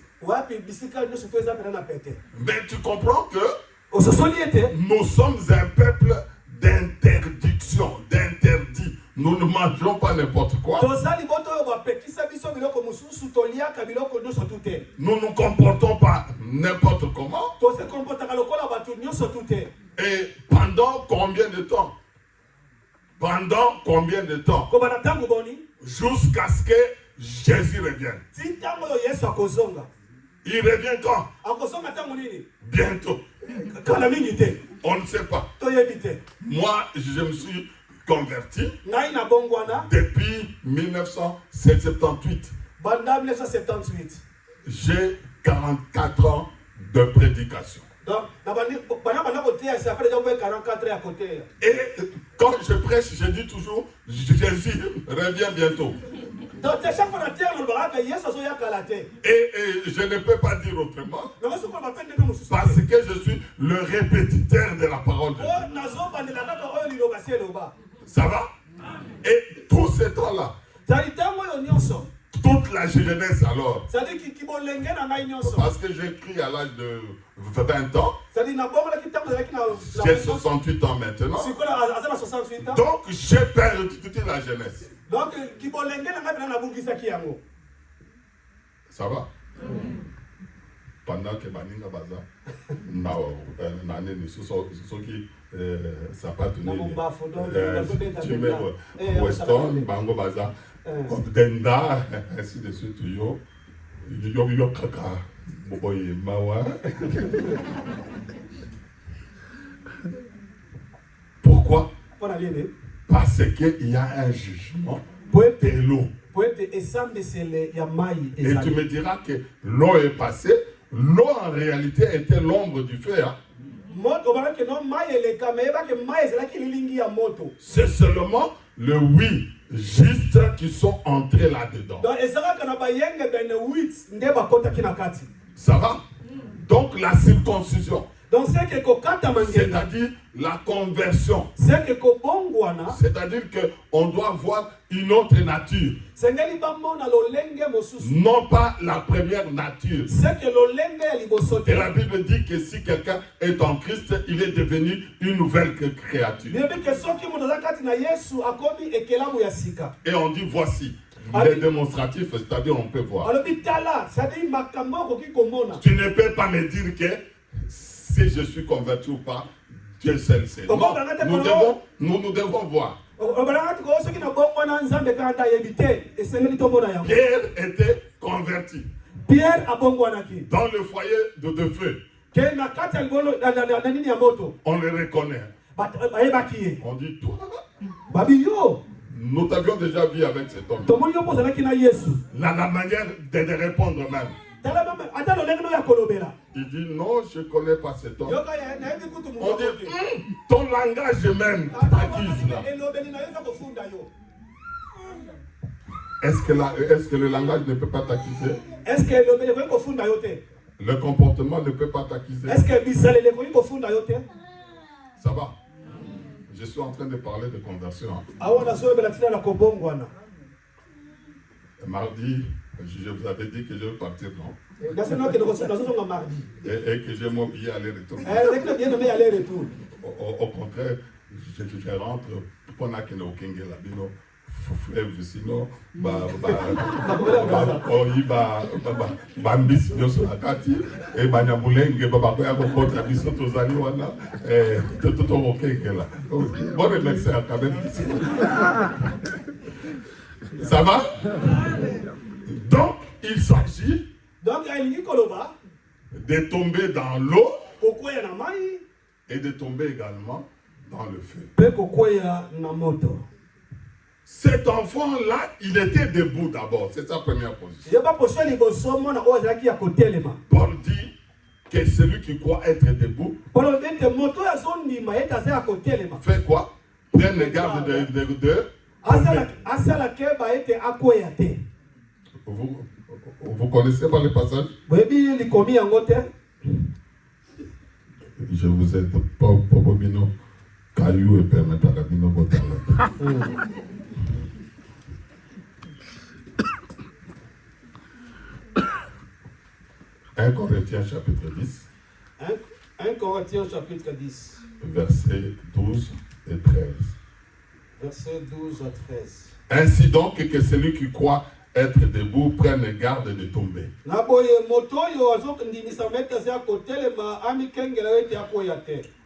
Mais tu comprends que nous sommes un peuple d'interdiction, d'interdit. Nous ne mangeons pas n'importe quoi. Nous ne nous comportons pas n'importe comment. Et pendant combien de temps? Pendant combien de temps? Jusqu'à ce que Jésus revienne. Il revient quand? Bientôt. On ne sait pas. Moi, je me suis converti depuis 1978. J'ai 44 ans de prédication. Et quand je prêche, je dis toujours, Jésus revient bientôt. Et je ne peux pas dire autrement, parce que je suis le répétiteur de la parole de Dieu. Ça va? Et tout ce temps-là, toute la jeunesse alors, parce que j'écris à l'âge de 20 ans, j'ai 68 ans maintenant, donc j'ai perdu toute la jeunesse. Ça va? Pendant que Baninga Baza, ceux qui ça pas donné, tu mets Weston, Bango Baza, Denda, ainsi de suite, yo kaka, boboye mawa. Pourquoi? Parce qu'il y a un jugement de l'eau. Et tu me diras que l'eau est passée. L'eau en réalité était l'ombre du feu. Hein? C'est seulement le oui juste qui sont entrés là-dedans. Ça va? Donc la circoncision. C'est-à-dire la conversion. C'est-à-dire qu'on doit voir une autre nature. Non pas la première nature. Et la Bible dit que si quelqu'un est en Christ, il est devenu une nouvelle créature. Et on dit voici. Les démonstratifs, c'est-à-dire on peut voir. Tu ne peux pas me dire que si je suis converti ou pas, Dieu seul le sait. Nous devons voir. Pierre était converti dans le foyer de feu. On le reconnaît. On dit toi. Nous t'avions déjà vu avec cet homme. La manière de répondre même. Il dit non, je ne connais pas cet homme. On dit ton langage même t'accuse là. Est-ce que le langage ne peut pas t'accuser? Le comportement ne peut pas t'accuser? Ça va? Je suis en train de parler de conversion. Mardi, je vous avais dit que je vais partir, non? Et que j'ai mon billet aller-retour. Au contraire, je rentre pendant que nous fleuve sinon bambisi nyonso na kati e banyamulenge bakoya kokota biso tozali wana tokokengela bon remercie quand même ça va donc il s'agit de tomber dans l'eau et de tomber également dans le feu. Cet enfant-là, il était debout d'abord. C'est sa première position. Paul dit que celui qui croit être debout fait quoi? Prenne garde de vous connaissez pas le passage? Je vous aide pas Bobino Caillou et permettre à Bino Botala. 1 Corinthiens chapitre 10. 1 Corinthiens chapitre 10. Versets 12 et 13. Versets 12 à 13. Ainsi donc que celui qui croit être debout prenne garde de tomber.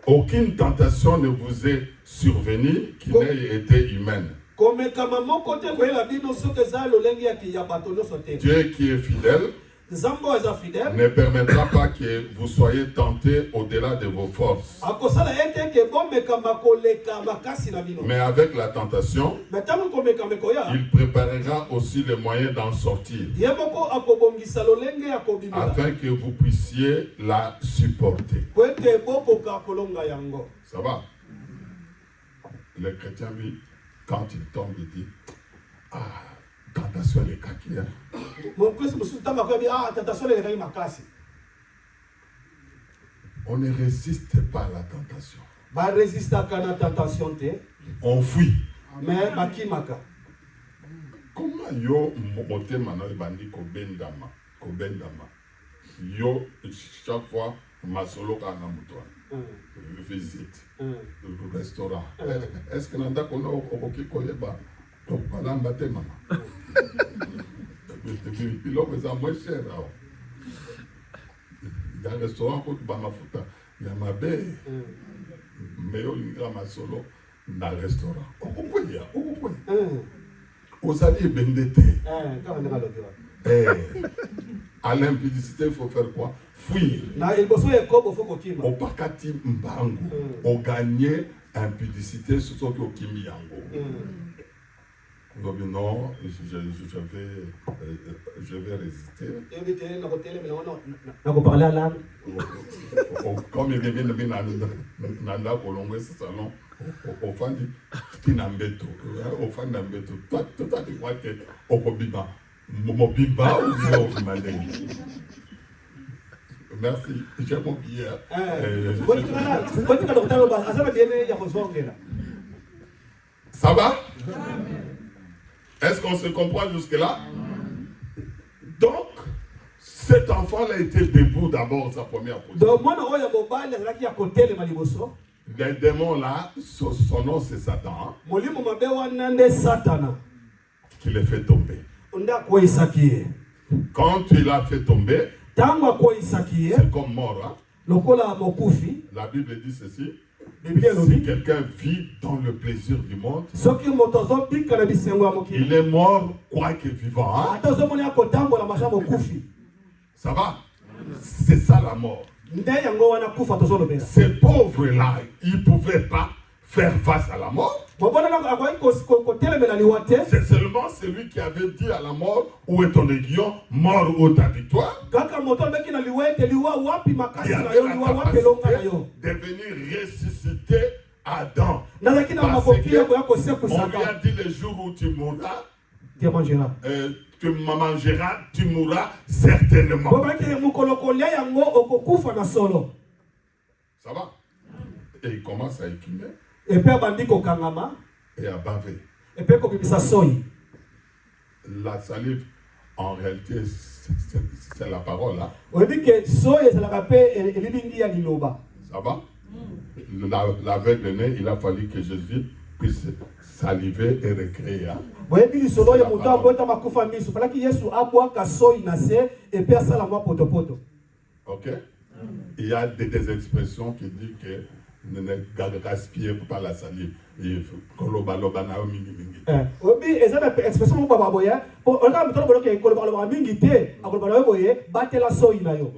Aucune tentation ne vous est survenue qui n'ait été humaine. Dieu qui est fidèle ne permettra pas que vous soyez tentés au-delà de vos forces. Mais avec la tentation, il préparera aussi les moyens d'en sortir, afin que vous puissiez la supporter. Ça va? Le chrétien, lui, quand il tombe, il dit, tentation les kaki. On ne résiste pas à la tentation. On fuit. Mais comment yo motema na bandi kobendama yo chaque fois masolo kana mutwa visite le restaurant est-ce que nanda kono okoki koyeba donc balamba te mama il a moins cher dans le restaurant ko ba mafuta ya mabe mais yo linga masolo dans le restaurant okokoya osali bendete à l'impudicité il faut faire quoi? Fuir. Au pakati mbangu au gagner impudicité surtout au kimi yango. Non, je vais résister. Comme il vient de Nanda Kolongwe ce salon, au fan du Nambeto, au fan d'Ambeto, toi tu vois que au Kobiba, Mobiba ou Mandeli. Merci, j'ai mon billet. Ça va? Est-ce qu'on se comprend jusque-là? Donc, cet enfant-là était debout d'abord, sa première position. Les démons-là, son nom c'est Satan, qui les fait tomber. Quand tu l'as fait tomber, c'est comme mort. Hein? La Bible dit ceci. Si quelqu'un vit dans le plaisir du monde, il est mort quoique vivant. Hein? Ça va? C'est ça la mort. Ces pauvres-là, ils ne pouvaient pas faire face à la mort. C'est seulement celui qui avait dit à la mort, où est ton aiguillon, mort ou ta victoire, qui avait la capacité de venir ressusciter Adam. Parce qu'on lui a dit le jour où tu mourras, tu mangeras, tu mourras certainement. Ça va? Et il commence à écumer. Et à baver. La salive, en réalité, c'est la parole. Hein? Ça va? La veille de nez, il a fallu que Jésus puisse saliver et recréer. Ok? Il y a des expressions qui disent que ne gaspillez pas la salive.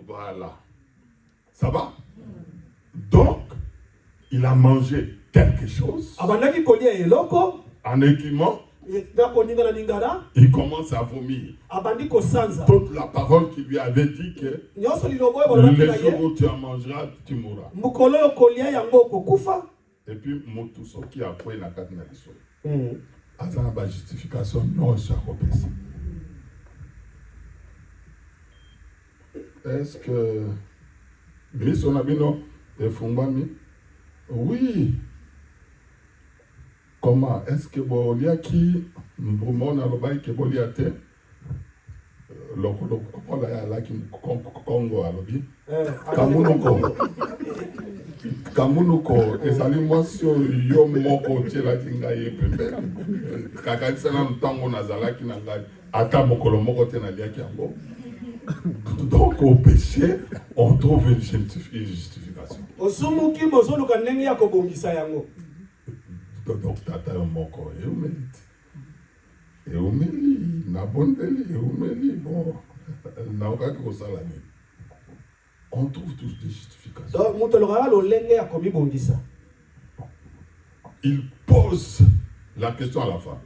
Voilà. Ça va? Donc, il a mangé quelque chose en équipement. Il commence à vomir. Toute la parole qui lui avait dit que le jour où tu en mangeras, tu mourras. Et puis, Moutousso qui a pris la carte de la justification, non, je est-ce que Miss Onabino et Fumbami? Oui. Comment? Est-ce que Bolia qui Mbumona Lobai que Bolia te Lokola ya laki Congo alobi Kamunuko ezali mwasi yo moko tiela kinga ye pembe kaka tsana ntango nazalaki na ngai ata mokolo moko te na liaki yango. Donc au péché on trouve une justification. Osumuki mozoluka ndenge ya kobongisa yango. Donc tata yo moko eumeli na bondeli eumeli bon na okaki kosala nini. On trouve tous des justifications. Il pose la question à la femme.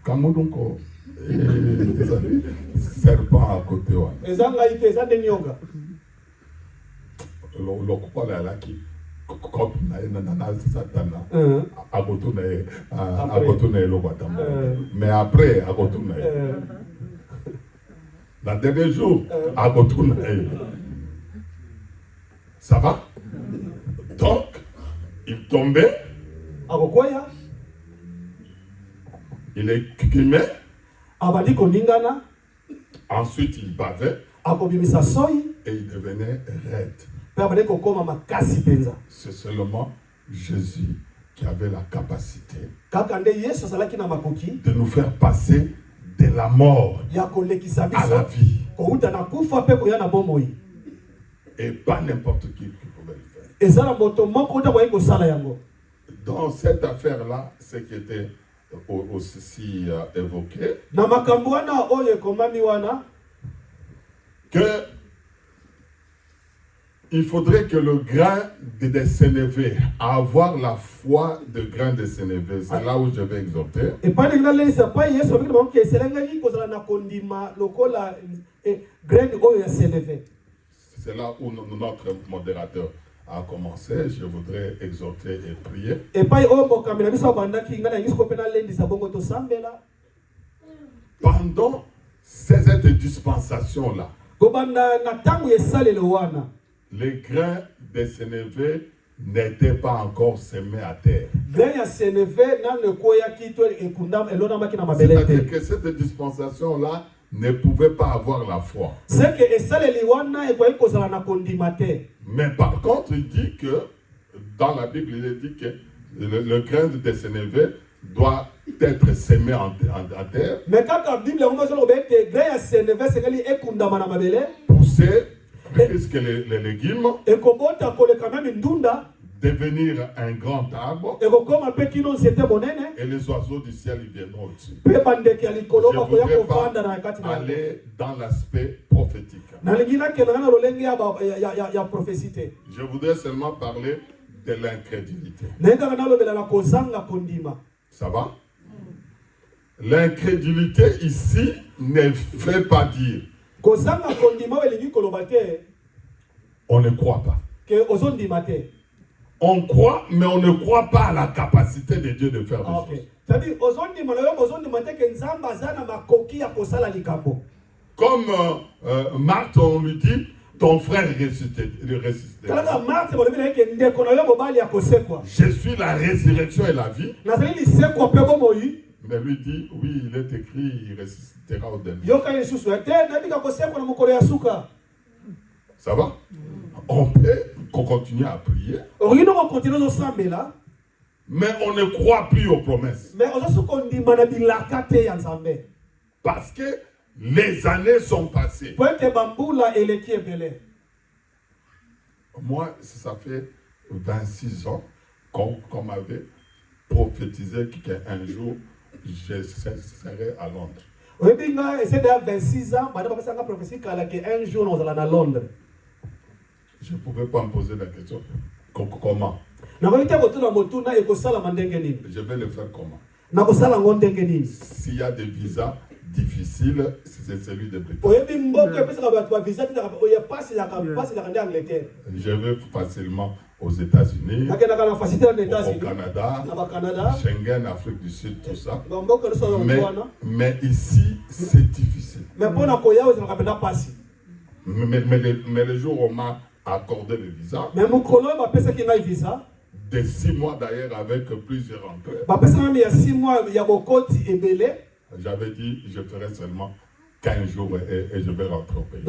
Comment donc serpent à côté le coupable est là qui comme Satana à côté mais après à côté dans dernier jour à côté ça va. Donc il tombait, il est crimé, ensuite il bavait et il devenait raide. C'est seulement Jésus qui avait la capacité de nous faire passer de la mort à la vie. Et pas n'importe qui pouvait le faire. Dans cette affaire-là, ce qui était aussi évoqué, que il faudrait que le grain de sénévé, avoir la foi de grain de sénévé, c'est là où je vais exhorter. C'est là où notre modérateur a commencé. Je voudrais exhorter et prier. Pendant cette dispensation-là, les grains de sénévé n'étaient pas encore semés à terre. C'est-à-dire que cette dispensation-là ne pouvait pas avoir la foi. Mais par contre, il dit que, dans la Bible, il est dit que le grain de sénévé doit être semé en terre, pousser, puisque les légumes, devenir un grand arbre, et les oiseaux du ciel ils viendront au-dessus. Je voudrais pas aller dans l'aspect prophétique. Je voudrais seulement parler de l'incrédulité. Ça va? L'incrédulité ici ne fait pas dire on ne croit pas. On croit, mais on ne croit pas à la capacité de Dieu de faire des choses. Comme Marthe, on lui dit, ton frère ressuscité. Je suis la résurrection et la vie. Mais lui dit, oui, il est écrit, il ressuscitera au dernier. Ça va? On peut continuer à prier. Mais on ne croit plus aux promesses. Parce que les années sont passées. Moi, ça fait 26 ans qu'on m'avait prophétisé qu'un jour, je serai à Londres. Je ne pouvais pas me poser la question. Comment? Je vais le faire comment? S'il y a des visas difficiles, c'est celui de Britannique. Je vais facilement aux États-Unis, au Canada, Schengen, Afrique du Sud, tout ça. Mais ici, c'est difficile. Mais le jour où on m'a accordé le visa, de 6 mois d'ailleurs avec plusieurs entrées, j'avais dit je ferai seulement 15 jours et je vais rentrer au pays.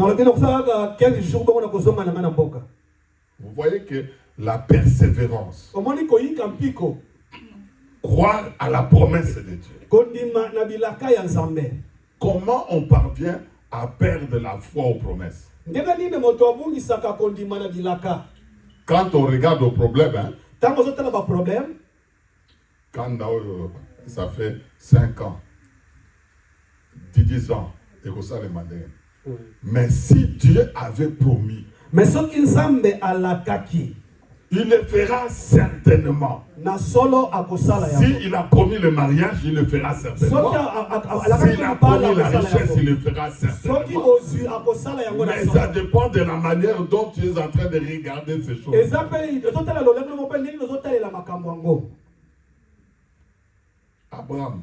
Vous voyez que la persévérance, croire à la promesse de Dieu. Comment on parvient à perdre la foi aux promesses? Quand on regarde au problème, quand ça fait 5 ans, 10 ans, et que ça les mandé. Mais si Dieu avait promis, il le fera certainement. S'il a promis le mariage, il le fera certainement. S'il a promis la richesse, il le fera certainement. Mais ça dépend de la manière dont tu es en train de regarder ces choses. Abraham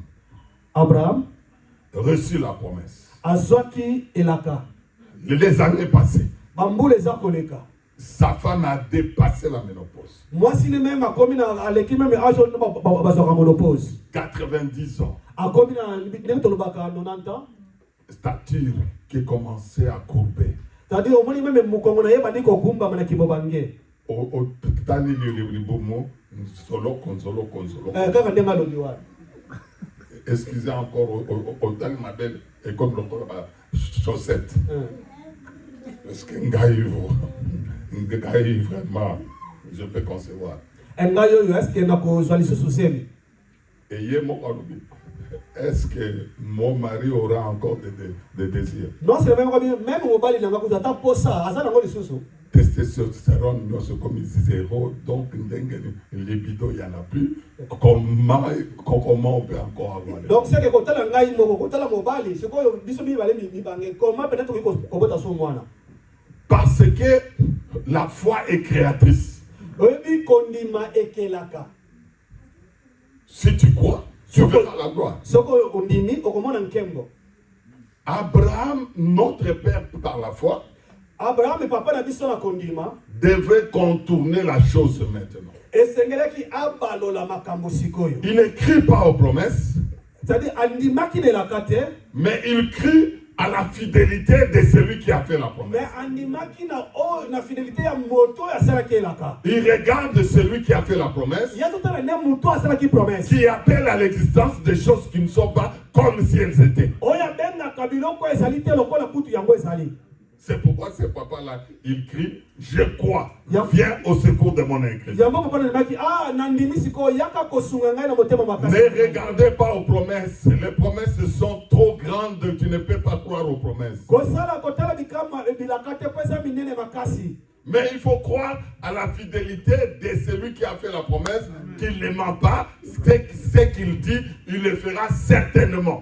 reçut la promesse. Les années passées, sa femme a dépassé la ménopause. 90 ans. Stature qui commençait à courber. Excusez encore, autant ma belle et comme le chaussette. Parce que vraiment, je peux concevoir. Est-ce que mon mari aura encore des désirs? Non, c'est même testostérone, comme zéro, donc libido, il n'y en a plus. Comment on peut encore avoir? Donc, c'est que quand tu as parce que la foi est créatrice. Si tu crois, tu verras la gloire. Abraham, notre père par la foi, devrait contourner la chose maintenant. Il ne crie pas aux promesses, mais il crie à la fidélité de celui qui a fait la promesse. Il regarde celui qui a fait la promesse, qui appelle à l'existence des choses qui ne sont pas comme si elles étaient. C'est pourquoi ce papa-là, il crie, je crois, viens au secours de mon incrédulité. Ne regardez pas aux promesses. Les promesses sont trop grandes, tu ne peux pas croire aux promesses. Mais il faut croire à la fidélité de celui qui a fait la promesse, qu'il ne ment pas, ce qu'il dit, il le fera certainement.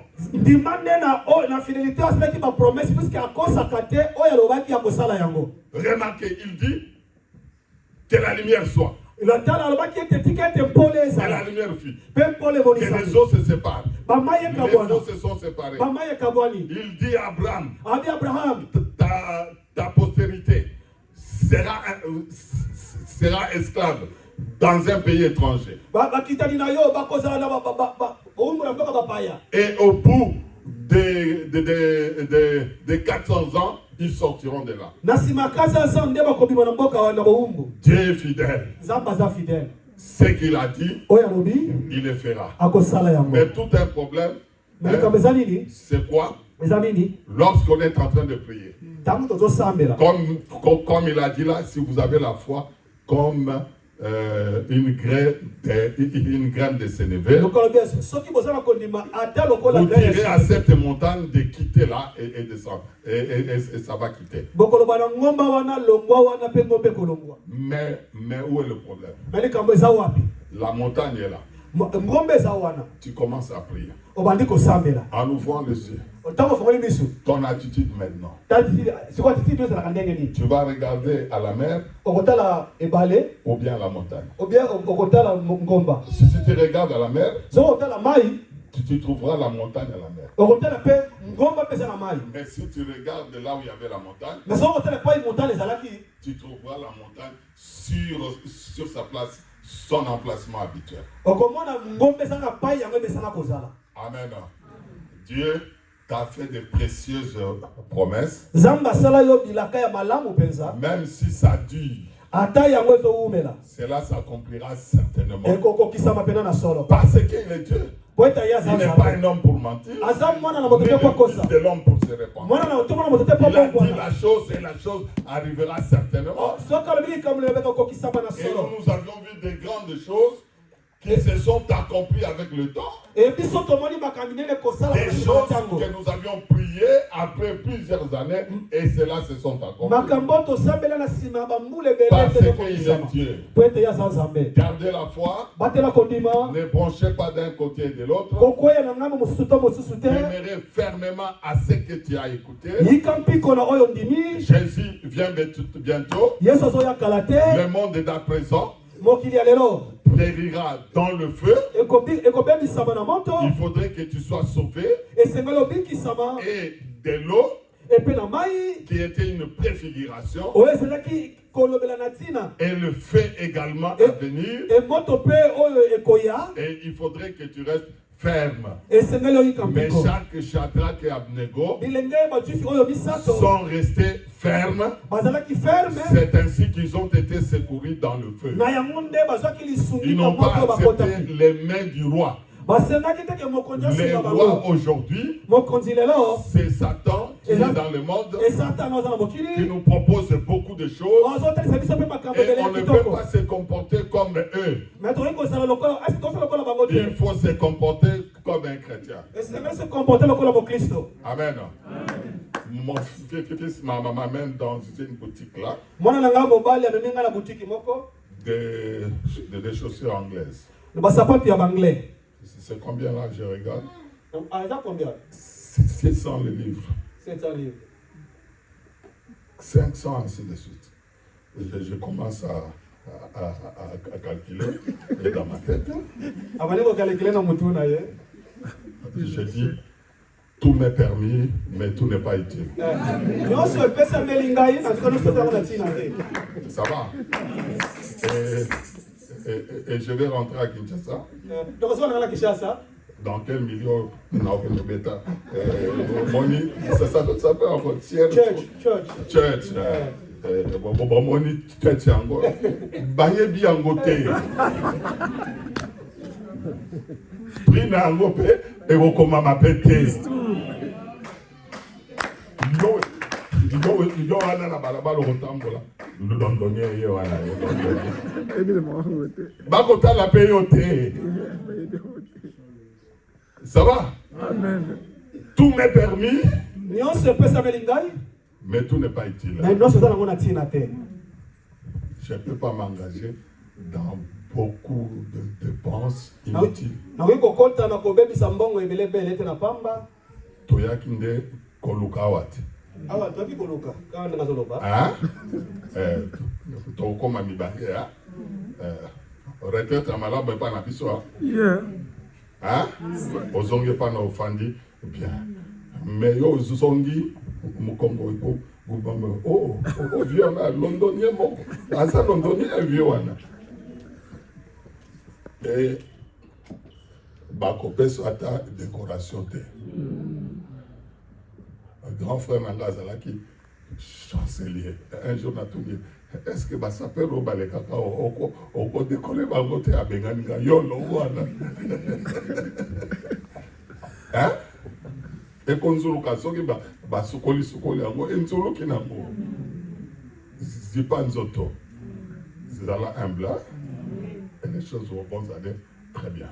Remarquez, il dit que la lumière soit. Et la lumière fit. Que les eaux se séparent. Les eaux se sont séparées. Il dit à Abraham, ta postérité sera esclave dans un pays étranger. Et au bout de 400 ans, ils sortiront de là. Dieu est fidèle. ce qu'il a dit, il le fera. Mais tout un problème, c'est quoi? Lorsqu'on est en train de prier. Comme il a dit là, si vous avez la foi, comme une graine de sénévé, vous direz à cette montagne de quitter là et descendre. Et ça va quitter. Mais où est le problème? La montagne est là. Tu commences à prier. En ouvrant les yeux. Ton attitude maintenant. Tu vas regarder à la mer ou bien à la montagne. Si tu regardes à la mer, tu trouveras la montagne à la mer. Mais si tu regardes là où il y avait la montagne, tu trouveras la montagne sur sa place, son emplacement habituel. Amen. Dieu t'a fait de précieuses promesses. Même si ça dure, cela s'accomplira certainement. Parce qu'il est Dieu. Il n'est pas un homme pour mentir. Il est de l'homme pour se répandre. Il a dit la chose et la chose arrivera certainement. Et nous avions vu des grandes choses qui se sont accomplies avec le temps. Des choses que nous avions priées après plusieurs années et cela se sont accomplies. Parce qu'il est Dieu. Gardez la foi. Ne branchez pas d'un côté et de l'autre. Demeurez fermement à ce que tu as écouté. Jésus vient bientôt. Le monde est à présent. Périra dans le feu. Il faudrait que tu sois sauvé. Et de l'eau qui était une préfiguration. Et le feu également à venir. Et il faudrait que tu restes ferme. Mais chaque Shadrach et Abnego sont restés fermes. C'est ainsi qu'ils ont été secourus dans le feu. Ils n'ont pas accepté les mains du roi. Les rois aujourd'hui, c'est Satan qui est dans le monde, qui nous propose beaucoup de choses et on ne peut pas se comporter comme eux. Il faut se comporter comme un chrétien. Amen. Mon fils m'amène dans une boutique là des chaussures anglaises. C'est combien là, je regarde? 700 le livre. 500 ainsi de suite. Je commence à calculer et dans ma tête. Je dis, tout m'est permis, mais tout n'est pas utile. Ça va. Et je vais rentrer à Kinshasa. Dans quel milieu? Money, ça peut avoir church. Money, church yango. Bayebi yango te. Prix na yango pe et okoma mapete. Yo wana na balabala otambola. Londonien yo wana. Bakota la payote. Ça va? Amen. Tout m'est permis. Mais tout n'est pas utile. Je ne peux pas m'engager dans beaucoup de dépenses inutiles. Toyakinde kolukawati. Tokoma mibange ya. Retraite amalabu pas na biso. Ozongi pas na ofandi bien. Mais yo zongi mukongo iko gubamba vieux na londonien moko. Asa londonien vieux wana. Et bakopeso ata décoration te. Un grand frère Nanga Zalaki, chancelier. Un jour, est-ce que ça peut rouler kaka au décoller ma côté à Benganika yolo wana hein et konzulu kasoki ba sukoli yango enzulu kinango zipa nzoto zala humble et les choses vont aller très bien.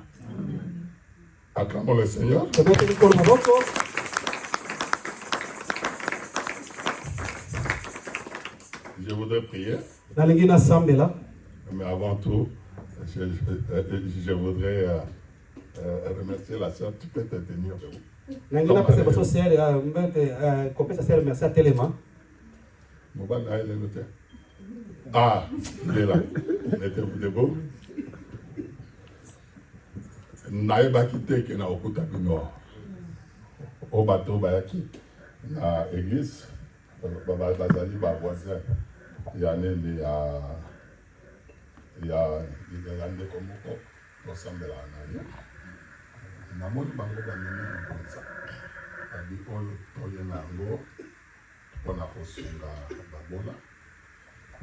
Acclamons le Seigneur. Je voudrais prier. Mais avant tout, je voudrais remercier la sœur. Tu peux te tenir debout. Ah, il est là. Mettez-vous debout. Naïba kité qui n'a okuta bino. Au bateau bayaki na église. Bazali ba voisin. Il y a ndeko moko osambela na ye namoni bango bamemi likonza abi oyo toyena yango mpona kosunga babola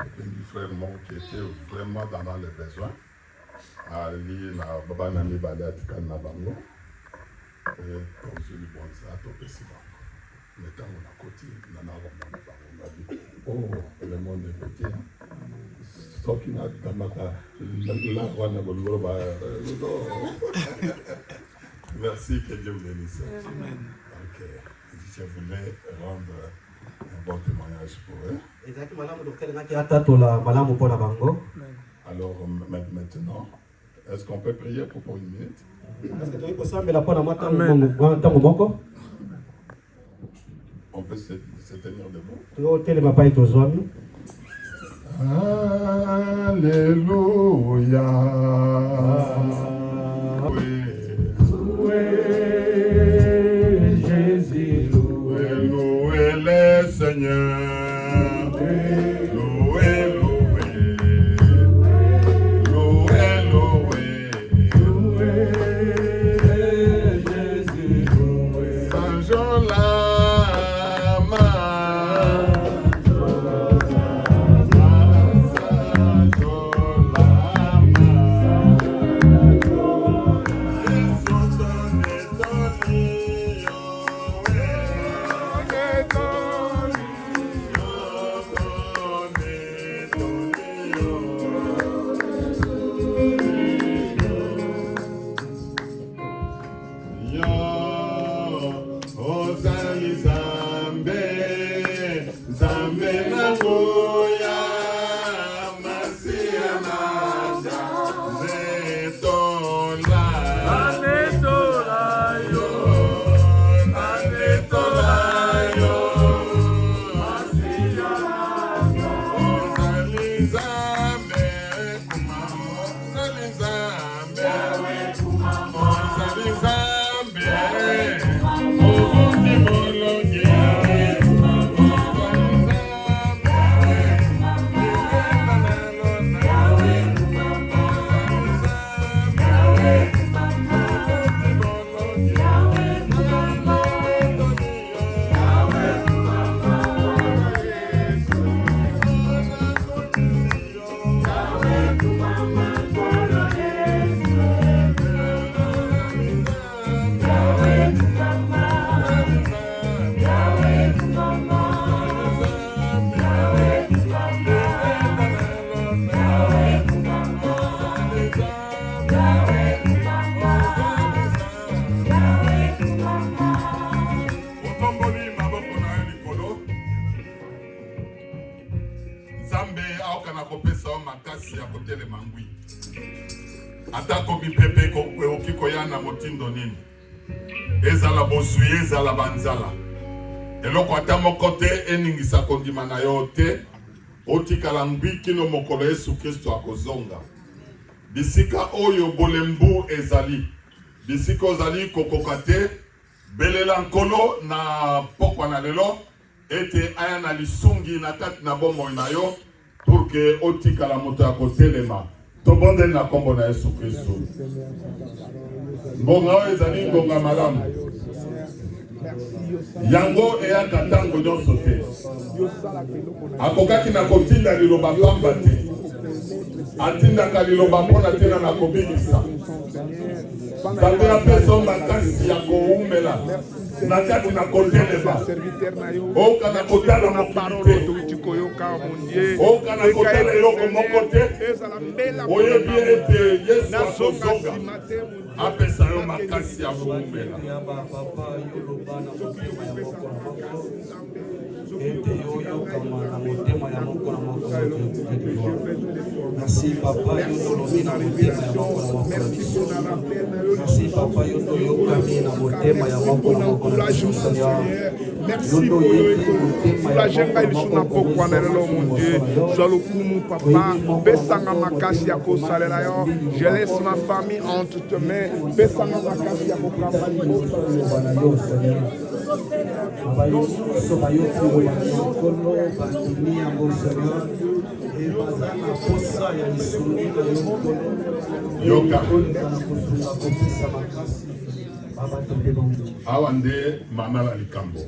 epengi frère moko qui était vraiment dans les besoins ali na bana mibale atikali na bango tozwi libonza topesi bango me ntango nakoti nanakomona bango ngabi oh le monde est petit soki natamaka wana bololo ba merci, que Dieu vous bénisse. Ok, je voulais rendre un bon témoignage pour eux. Alors maintenant, est-ce qu'on peut prier pour une minute? On peut se tenir debout. Alléluia. Louez Jésus, louez le Seigneur. Louez, louez, louez, louez, louez Jésus, louez Saint Jean atako mipepe okikoya na motindo nini ezala bosui ezala banzala eloko ata moko te eningisa kondima na yo te otikala ngwi kino mokolo Yesu Kristo akozonga bisika oyo bolembu ezali bisika ozali kokoka te belela nkolo na pokwa na lelo ete aya na lisungi na kati na bomoi na yo pour que otikala moto ya kotelema tobonde na kombo na Yesu Kristo. Ngonga oyo ezali ngonga malamu. yango eya katango nyonso te akokaki na kotinda liloba pamba te atindaka liloba mpona tina na kobikisa nzambe apesa makasi ya koumela na kati na kotelema oka na kotala mokili te oka na kotala eloko moko te oyebi ete yesu akozonga apesa yo makasi ya koumela merci papa yotolobi na motema ya moko na moko na biso merci papa yotoyokami na motema ya moko na moko na biso Seigneur merci olajenga biso na pokwa na lelo mon Dieu zwa lokumu papa pesanga makasi ya kosalela yo je laisse ma famille entre tes mains pesanga makasi ya kokamba liboso na yo Seigneur abayoso bayokolo bayokolo bandimi yango Seigneur ebaza na posa ya misuni na yokolo yoka na kosunga kopesa makasi babatombe bango awa nde mama na likambo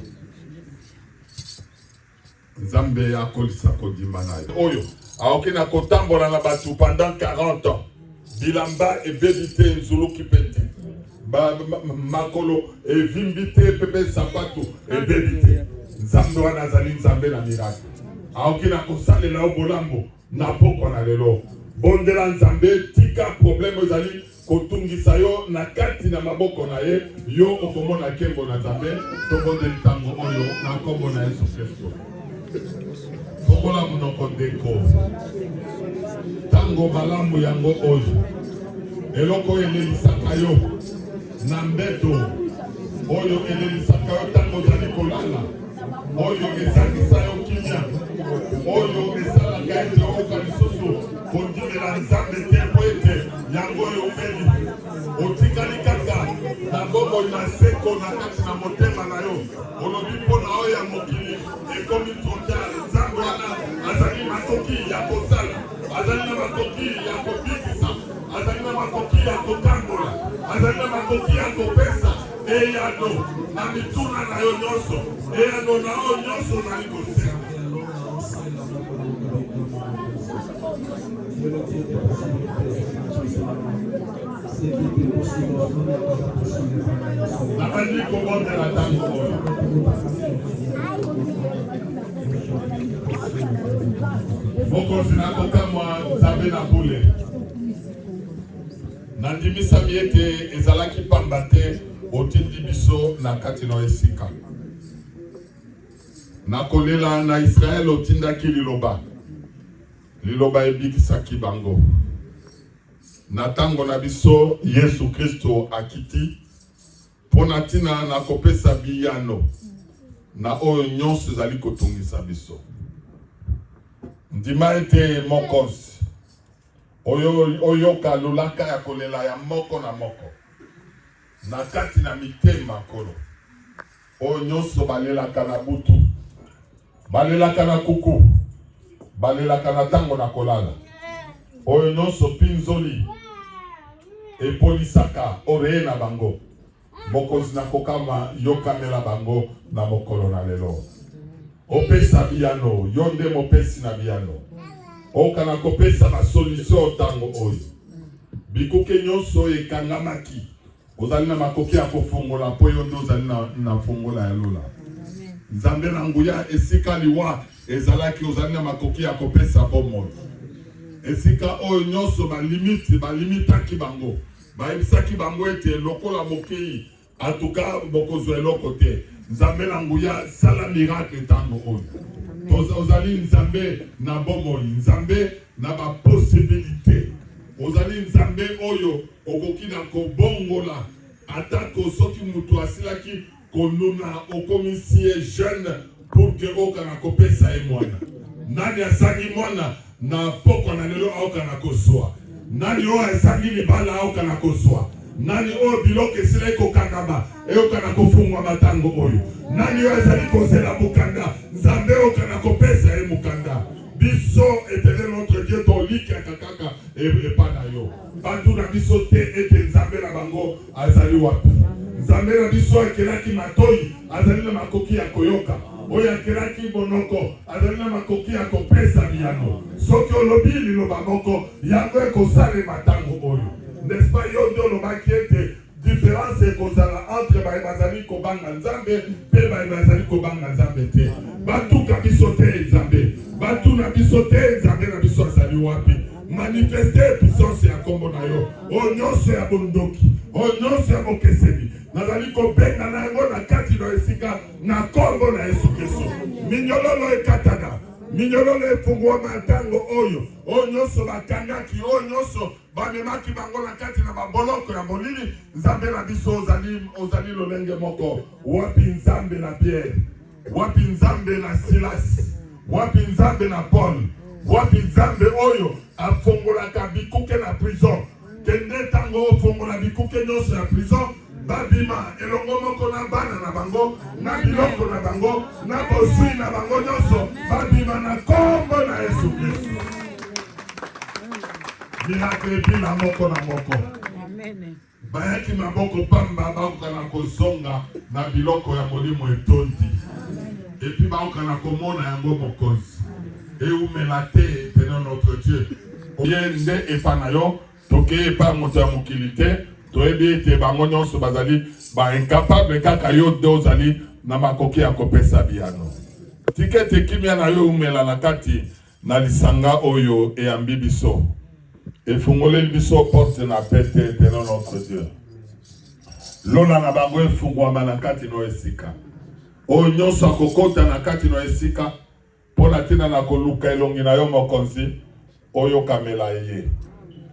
nzambe akolisa kodima na yo oyo aoki na kotambola na bato pendant 40 ans bilamba ebebi te nzuluki mpe te makolo evimbi te pepe sapato ebebi te nzambe wana azali nzambe na miracle aoki na kosalela yo bolambo na poko na lelo bondela nzambe tika problème ezali kotungisa yo na kati na maboko na ye yo okomona nkembo na nzambe tobondeli ntango oyo na nkombo na Yesu Kristo tokola monoko ndeko ntango malamu yango oyo eloko oyo elelisaka yo na mbeto oyo elelisaka yo ntango ozali kolala oyo ezangisa yo kimia oyo esalaka ete okoka lisusu kondimela nzambe te mpo ete yango oyo omeli otikali kaka na bomoi na seko na kati na motema na yo olobi mpona oyo ya mokili ekomi totale nzambe wana azali makoki ya kosala azali na makoki ya kobikisa azali na makoki ya kotambola azali na makoki ya kopesa eyano na mituna na yo nyonso eyano na yo nyonso ozali kosema nabandi kobondela ntango oyo mokonzi nakokamwa nzambe na bule nandimisami ete ezalaki pamba te otindi biso na kati na esika nakolela na Israel otindaki liloba ebikisaki bango na ntango na biso Yesu Kristo akiti mpona ntina na kopesa biyano na oyo nyonso ezali kotungisa biso ndima ete mokonzi oyoka lolaka ya kolela ya moko na moko na kati na mitema kolo oyo nyonso balelaka na butu balelaka na kuku balelaka na ntango na kolala oyo nyonso pinzoli epolisaka oreye na bango mokonzi na kokama yokamela bango na mokolo na lelo opesa biyano yo nde mopesi na biyano okana kopesa basolution ntango oyo bikuke nyonso ekangamaki ozali na makoki ya kofongola mpo yo nde ozali na fongola ya lola nzambe na nguya esika liwa ezalaki ozali na makoki ya kopesa bomoi esika oyo nyonso balimitaki bango bayebisaki bango ete lokola mokei atuka bokozwa eloko te nzambe na nguya sala miracle ntango oyo ozali nzambe na bomoi nzambe na baposibilité ozali nzambe oyo okoki na kobongola atako soki mutu asilaki konuna okomisi ye jeune pour que okana kopesa ye mwana nani asangi mwana na poko na lelo aokana kozwa nani oyo asangi libala aokana kozwa nani oyo biloko esila ekokangama eyokana kofungwa matango oyo nani oyo ezali kozela mokanda nzambe okana kopesa ye mokanda biso Éternel notre Dieu tolikaka kaka epa na yo bantu na biso te ete nzambe na bango azali wapi nzambe na biso ekelaki matoi azali na makoki ya koyoka. Oyo akelaki bonoko azali na makoki ya kopesa biyano. Soki olobi liloba moko yango ekosalema ntango oyo. N'est-ce pas yo nde olobaki ete différence ekozala entre baye bazali kobanga nzambe mpe baye bazali kobanga nzambe te. Batuka biso te nzambe, batuna biso te nzambe na biso azali wapi. Manifester puissance ya kombo na yo, o nyonso ya bondoki, o nyonso ya bokeseni. Nazali kobenga na yango na kati na esika na kombo na Yesu Kristo. Minyololo ekatana, minyololo efungwama ntango oyo, o nyonso bakangaki, o nyonso bamemaki bango na kati na baboloko ya molili. Nzambe na biso ozali lolenge moko. Wapi nzambe na Pierre, wapi nzambe na Silas, wapi nzambe na Paul, wapi nzambe oyo afongolaka bikuke na prison. Kende tango ofongola bikuke nyonso ya prison, babima elongo moko na bana na bango, na biloko na bango, na bozwi na bango nyonso, babima na kombo na Yesu Kristo. Miracle bila moko na moko. Amen. Bayaki maboko pamba bakoka na kozonga na biloko ya molimo etondi. Et puis bakoka na komona yango mokonzi. Eumela te tenant notre Dieu. Yende epanayo toke pa moto ya mokili te toyebi ete bango nyonso bazali incapable kaka yo nde ozali na makoki ya kopesa biyano. Tikete kimia na yo umela na kati na lisanga oyo eyambi biso. Efungoleli biso porte na pete tenant notre Dieu. Lola na bango efungwama na kati no esika. Oyo nyonso akokota na kati no esika pona tina na koluka elongi na yo mokonzi oyo kamela ye.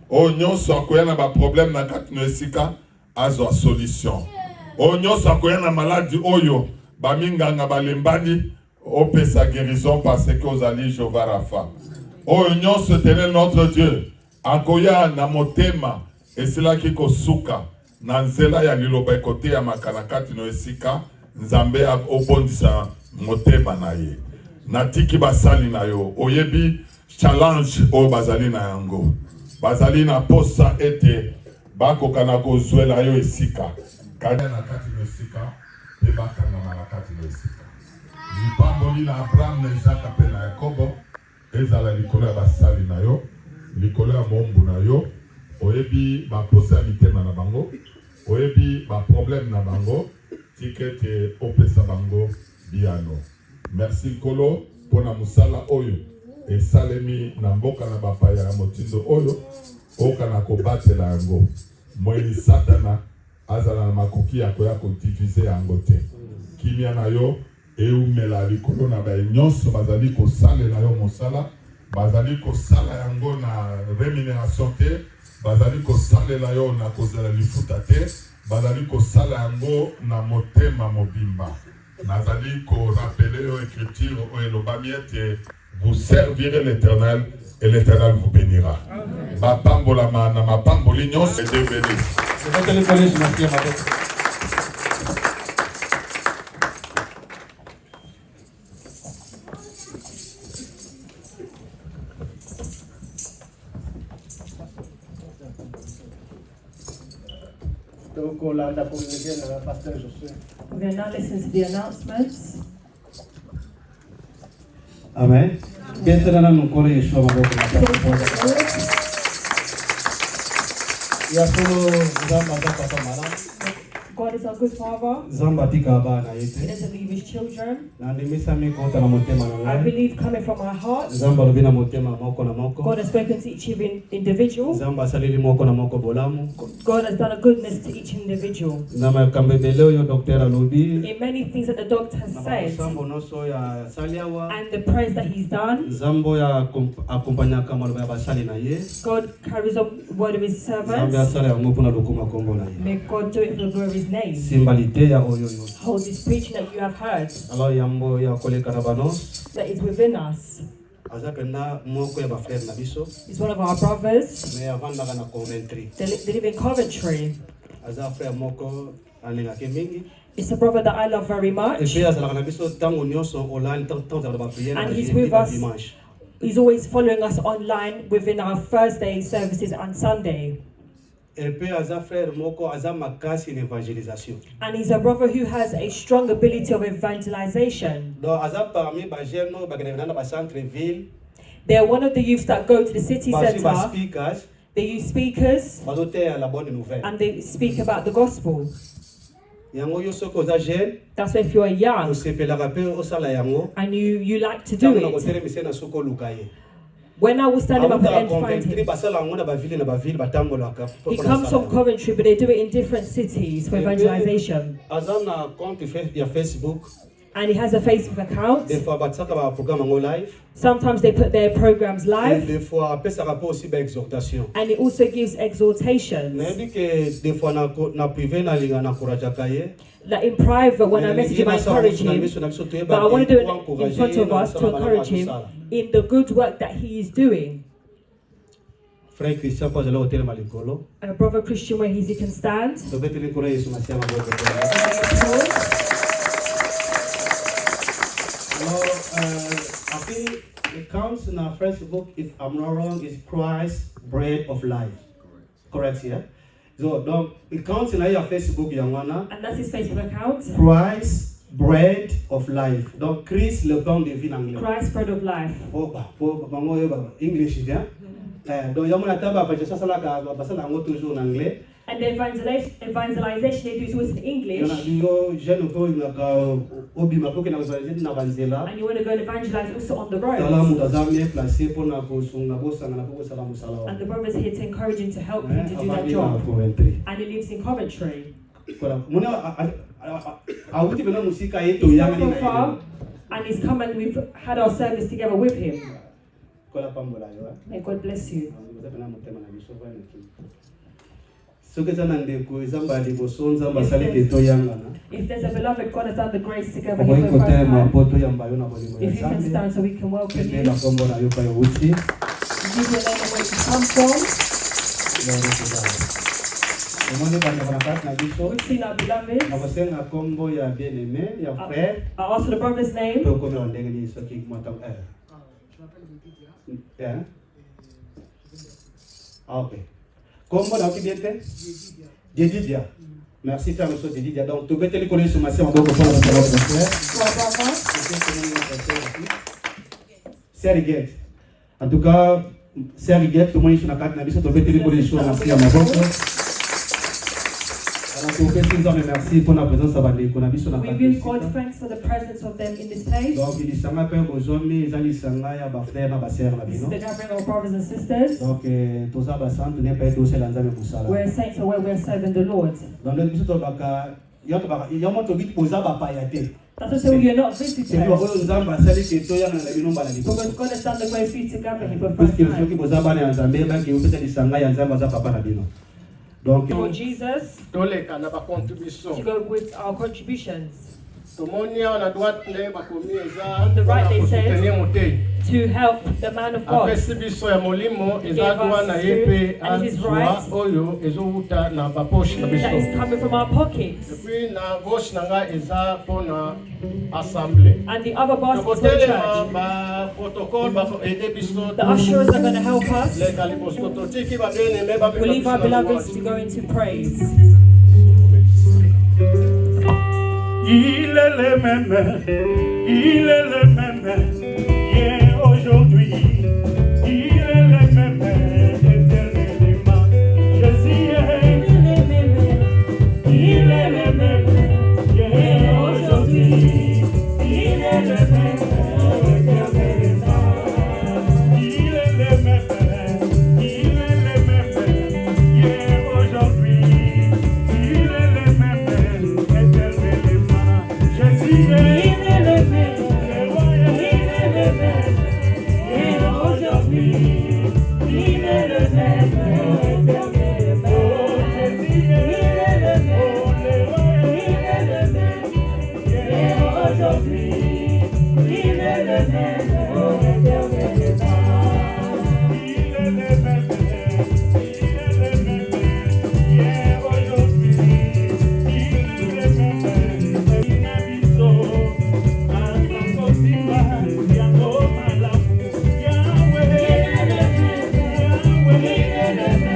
Oyo nyonso akoya na ba problème na kati no esika azwa solution. Oyo nyonso akoya na maladie oyo baminganga balembani opesa guérison parce que ozali Jéhovah Rapha. Oyo nyonso tenel notre Dieu akoya na motema esilaki kosuka na nzela ya liloba ekote ya makana kati no esika nzambe obondisa motema na ye. Natiki basali na yo oyebi challenge o bazali na yango bazali na posa ete bakoka na kozwela yo esika kada na kati no esika pe bakanga na kati no esika lipamboli na Abraham na Isaac pe na Yakobo ezala likolo ya basali na yo likolo ya mombu na yo oyebi ba posa mitema na bango oyebi ba problème na bango tikete opesa bango biano. Merci Kolo pona musala oyo esalemi na mboka na bapaya ya motindo oyo oka na kobatela yango moyeli satana azala na makoki ya koya kodivize yango te. Kimia na yo eumela likolo na baye nyonso bazali kosalela yo mosala bazali kosala yango na rémunération te bazali kosalela yo na kozala lifuta te bazali kosala yango na motema mobimba. Nazali ko rappeler aux écritures au elobami ete vous servirez l'Éternel et l'Éternel vous bénira. Ma pambola na ma pamboli nyonso et Dieu bénisse. We will now listen to the announcements. Amen. God is our good Father. He doesn't leave his children. I believe coming from our hearts. God has spoken to each individual. God has done a goodness to each individual. In many things that the doctor has said and the prayers that he's done, God carries on the word of his servants. May God do it for the glory of his name. Hold this preaching that you have heard that is within us. He's one of our brothers. They live in Coventry. It's a brother that I love very much. And he's with us. He's always following us online within our Thursday services and Sunday. Et puis aza frère moko aza makasi in evangelisation. And he's a brother who has a strong ability of evangelization. Donc aza parmi ba jeune no ba kena na ba centre ville. They are one of the youths that go to the city center. Speakers. They use speakers. La bonne nouvelle. And they speak about the gospel. Yango yo soko oza jeune. That's why if you are young. And you like to do it. When I was standing up and find him, he comes from Coventry, but they do it in different cities for evangelization. And he has a Facebook account. Sometimes they put their programs live. And it also gives exhortations. Like in private, when I message him, I encourage him. But I want to do it in front of us to encourage him in the good work that he is doing. Brother Christian, where he can stand. I think it counts in our Facebook, if I'm not wrong, is Christ Bread of Life. Correct, yeah? So it counts in our Facebook, Yangwana. And that's his Facebook account. Christ Bread of Life. Donc Christ le pain de vie en anglais. Christ Bread of Life. English, yeah? Donc Yangwana taba fait ça là parce que toujours en anglais. And the evangelization they do is always in English. And you want to go and evangelize also on the road. And the brother's here to encourage him to help him to do that job. And he lives in Coventry. He's come from far, and he's come and we've had our service together with him. May God bless you. If there's a beloved, God has done the grace together here for the first time. If you can stand so we can welcome you. Give your name and where you come from. We've seen our beloved. I asked for the brother's name. Yeah. Okay. Comment on dit bien? Dididia. Merci frère monsieur Dididia. Donc tu peux te connaître sur ma sœur donc pour la frère. En tout cas, Serigette, tout le monde est sur la carte, tu peux te connaître sur ma sœur merci pour la présence de we give God thanks for the presence of them in this place. Donc il est the gathering of brothers and sisters. Donc we're saints where we're serving the Lord. That's also you're not visitors. Because God has done the great feat to gather here for the first time. Donc, for Jesus, to go with our contributions. On the right they said, to help the man of God. He gave us food, and his right that is coming from our pockets. And the other basket for the church. The ushers are going to help us. We'll leave our beloveds to go into praise. Il est le même, hier, aujourd'hui. Il est le même, éternellement. Jésus est le même, il est le même, hier, aujourd'hui. Il est le même, éternellement. Il est le même, hier, aujourd'hui. Il est le même, éternellement. Jésus est le même, et aujourd'hui, il est le même, éternellement. Jésus est le même, et aujourd'hui, il est le même, éternellement. Il est le même, hier, aujourd'hui, il est le même.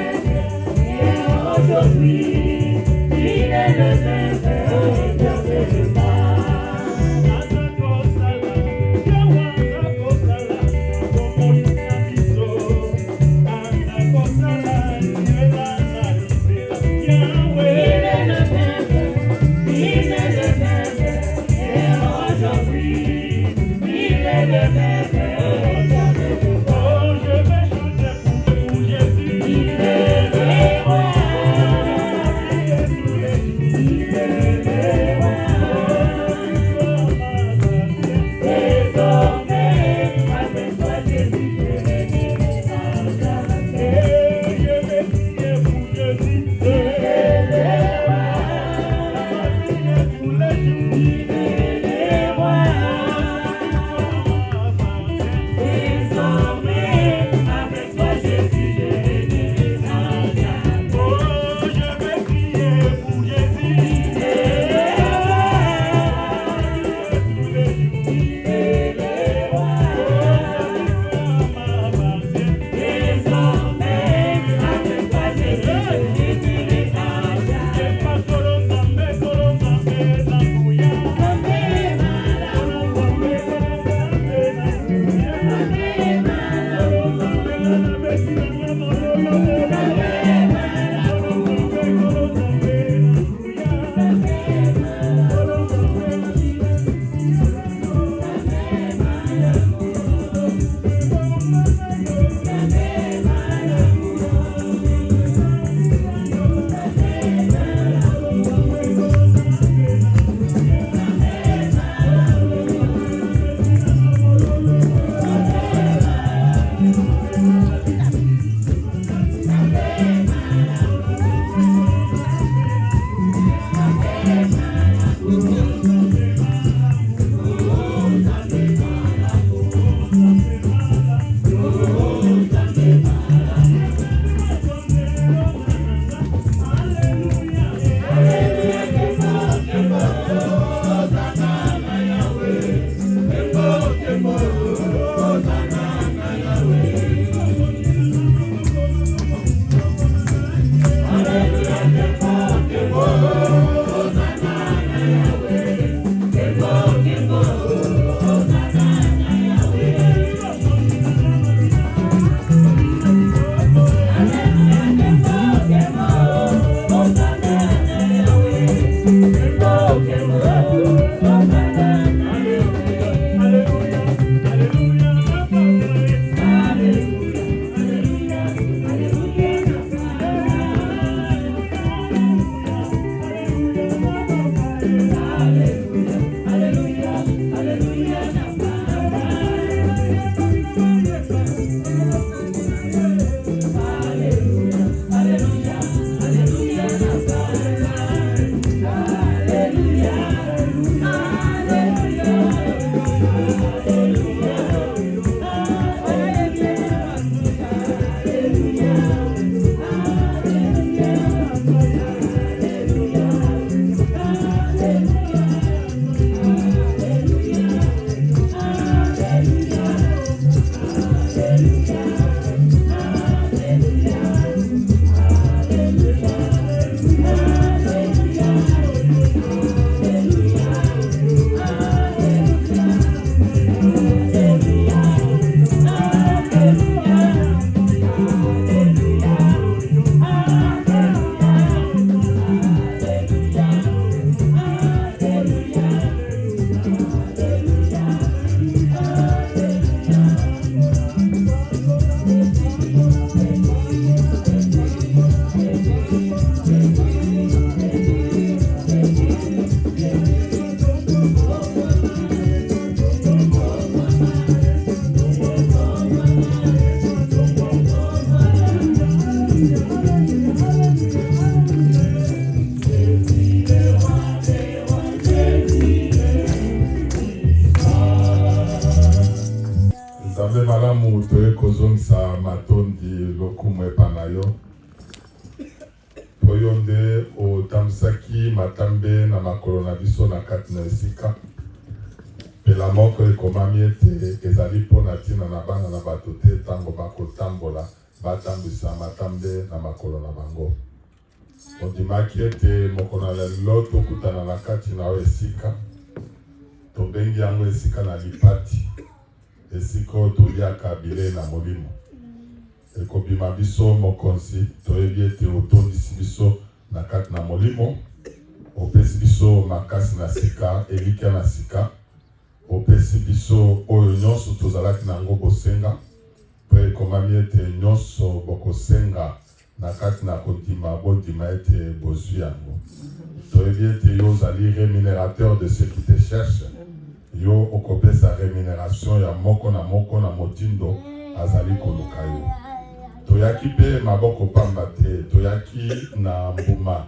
Nzambe malamu toye kozongisa matondi lokumu epana yo. Oyo nde otambisaki matambe na makolo na biso na kati na esika. Pela moko ekomami ete ezali mpona ntina na bana na bato te ntango bakotambola batambisa matambe na makolo na bango. Ondimaki ete mokolo na lelo tokutana na kati na yo esika. Tobengi yango esika na lipati. Esika oyo toliaka bilei na molimo. Ekobima biso mokonzi toyebi ete otondisi biso na kati na molimo. Opesi biso makasi na sika, elika na sika. Opesi biso oyo nyonso tozalaki nango bosenga. Po ekomami ete nyonso bokosenga na kati na kondima bondima ete bozwi yango. Toyebi ete yo ozali rémunérateur de ceux qui te cherchent. Yo okopesa rémunération ya moko na motindo azali koluka yo. Toyaki pe maboko pamba te, toyaki na mbuma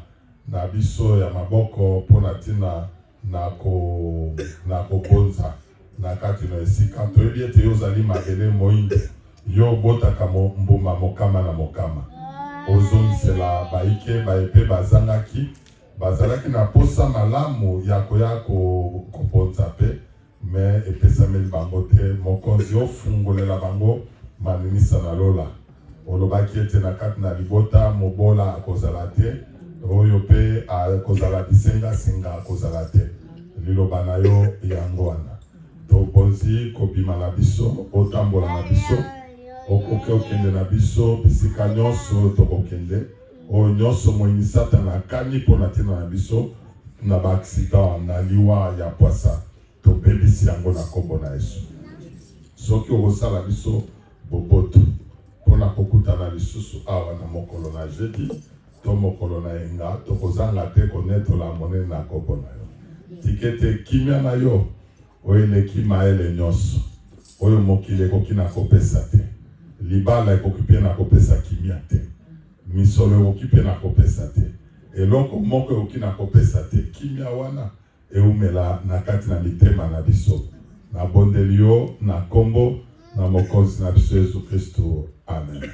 na biso ya maboko pona tina na kobonza na kati na esika. Toyebi ete yo ozali mabele moinde, yo botaka mbuma mokama na mokama. Ozongisela baike baepe bazangaki, bazalaki na posa malamu ya koya kobonza pe, me epesameli bango te. Mokonzi ofungolela bango maninisa na lola. Olobaki ete na kati na libota mobola akozala te, oyo pe akozala bisenga singa akozala te. Liloba na yo yango wana. Tobonzi kobima na biso, otambola na biso, okoke okende na biso, bisika nyonso tokokende, oyo nyonso moyini Satana akani mpona ntina na biso, na baaksida na liwa ya poasa, tobebisi yango na kombo na Yesu. Soki okosala biso boboto, pona kokutana lisusu awa na mokolo na jeudi, to mokolo na enga, tokozanga te konetola monene na kombo na yo. Tikete kimia na yo, oyo eleki maele nyonso, oyo mokili ekoki na kopesa te. Libala ekoki pe na kopesa kimia te. Misolo ekoki pe na kopesa te. Eloko moko ekoki na kopesa te. Kimia wana eumela na kati na mitema na biso. Na bondeli yo, na kombo, na mokonzi na biso Yesu Kristo. Amen.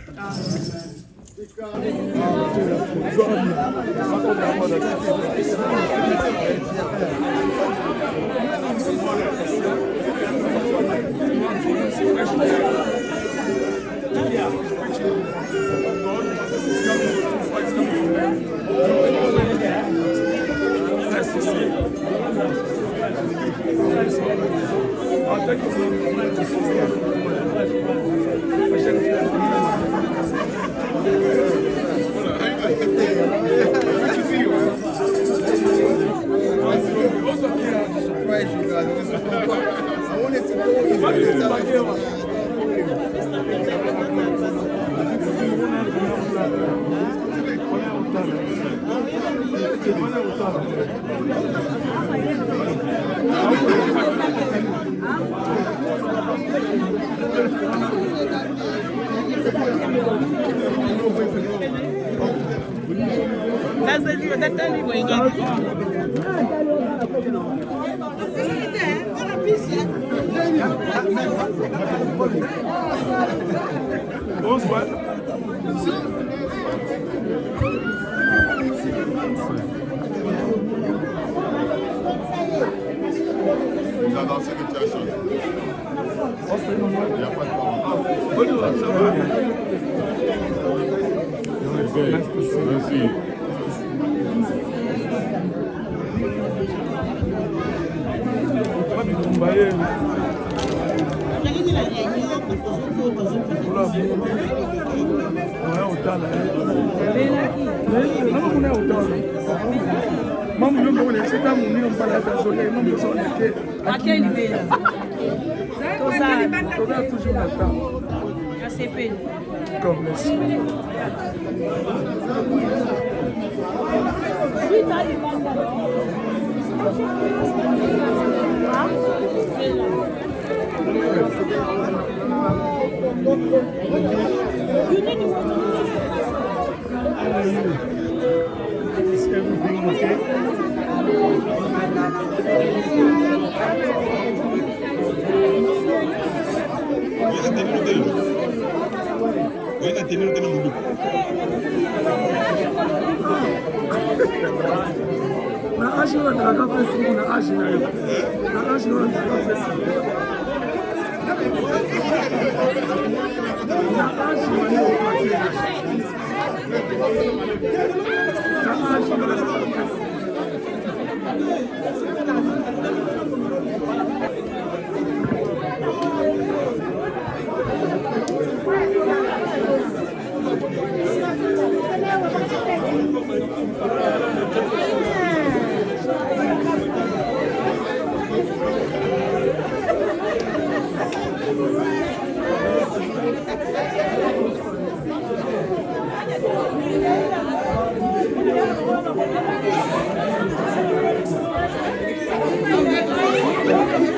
Is everything okay? Na aji wa na ka fesi na aji na yo. Na aji wa na ka fesi.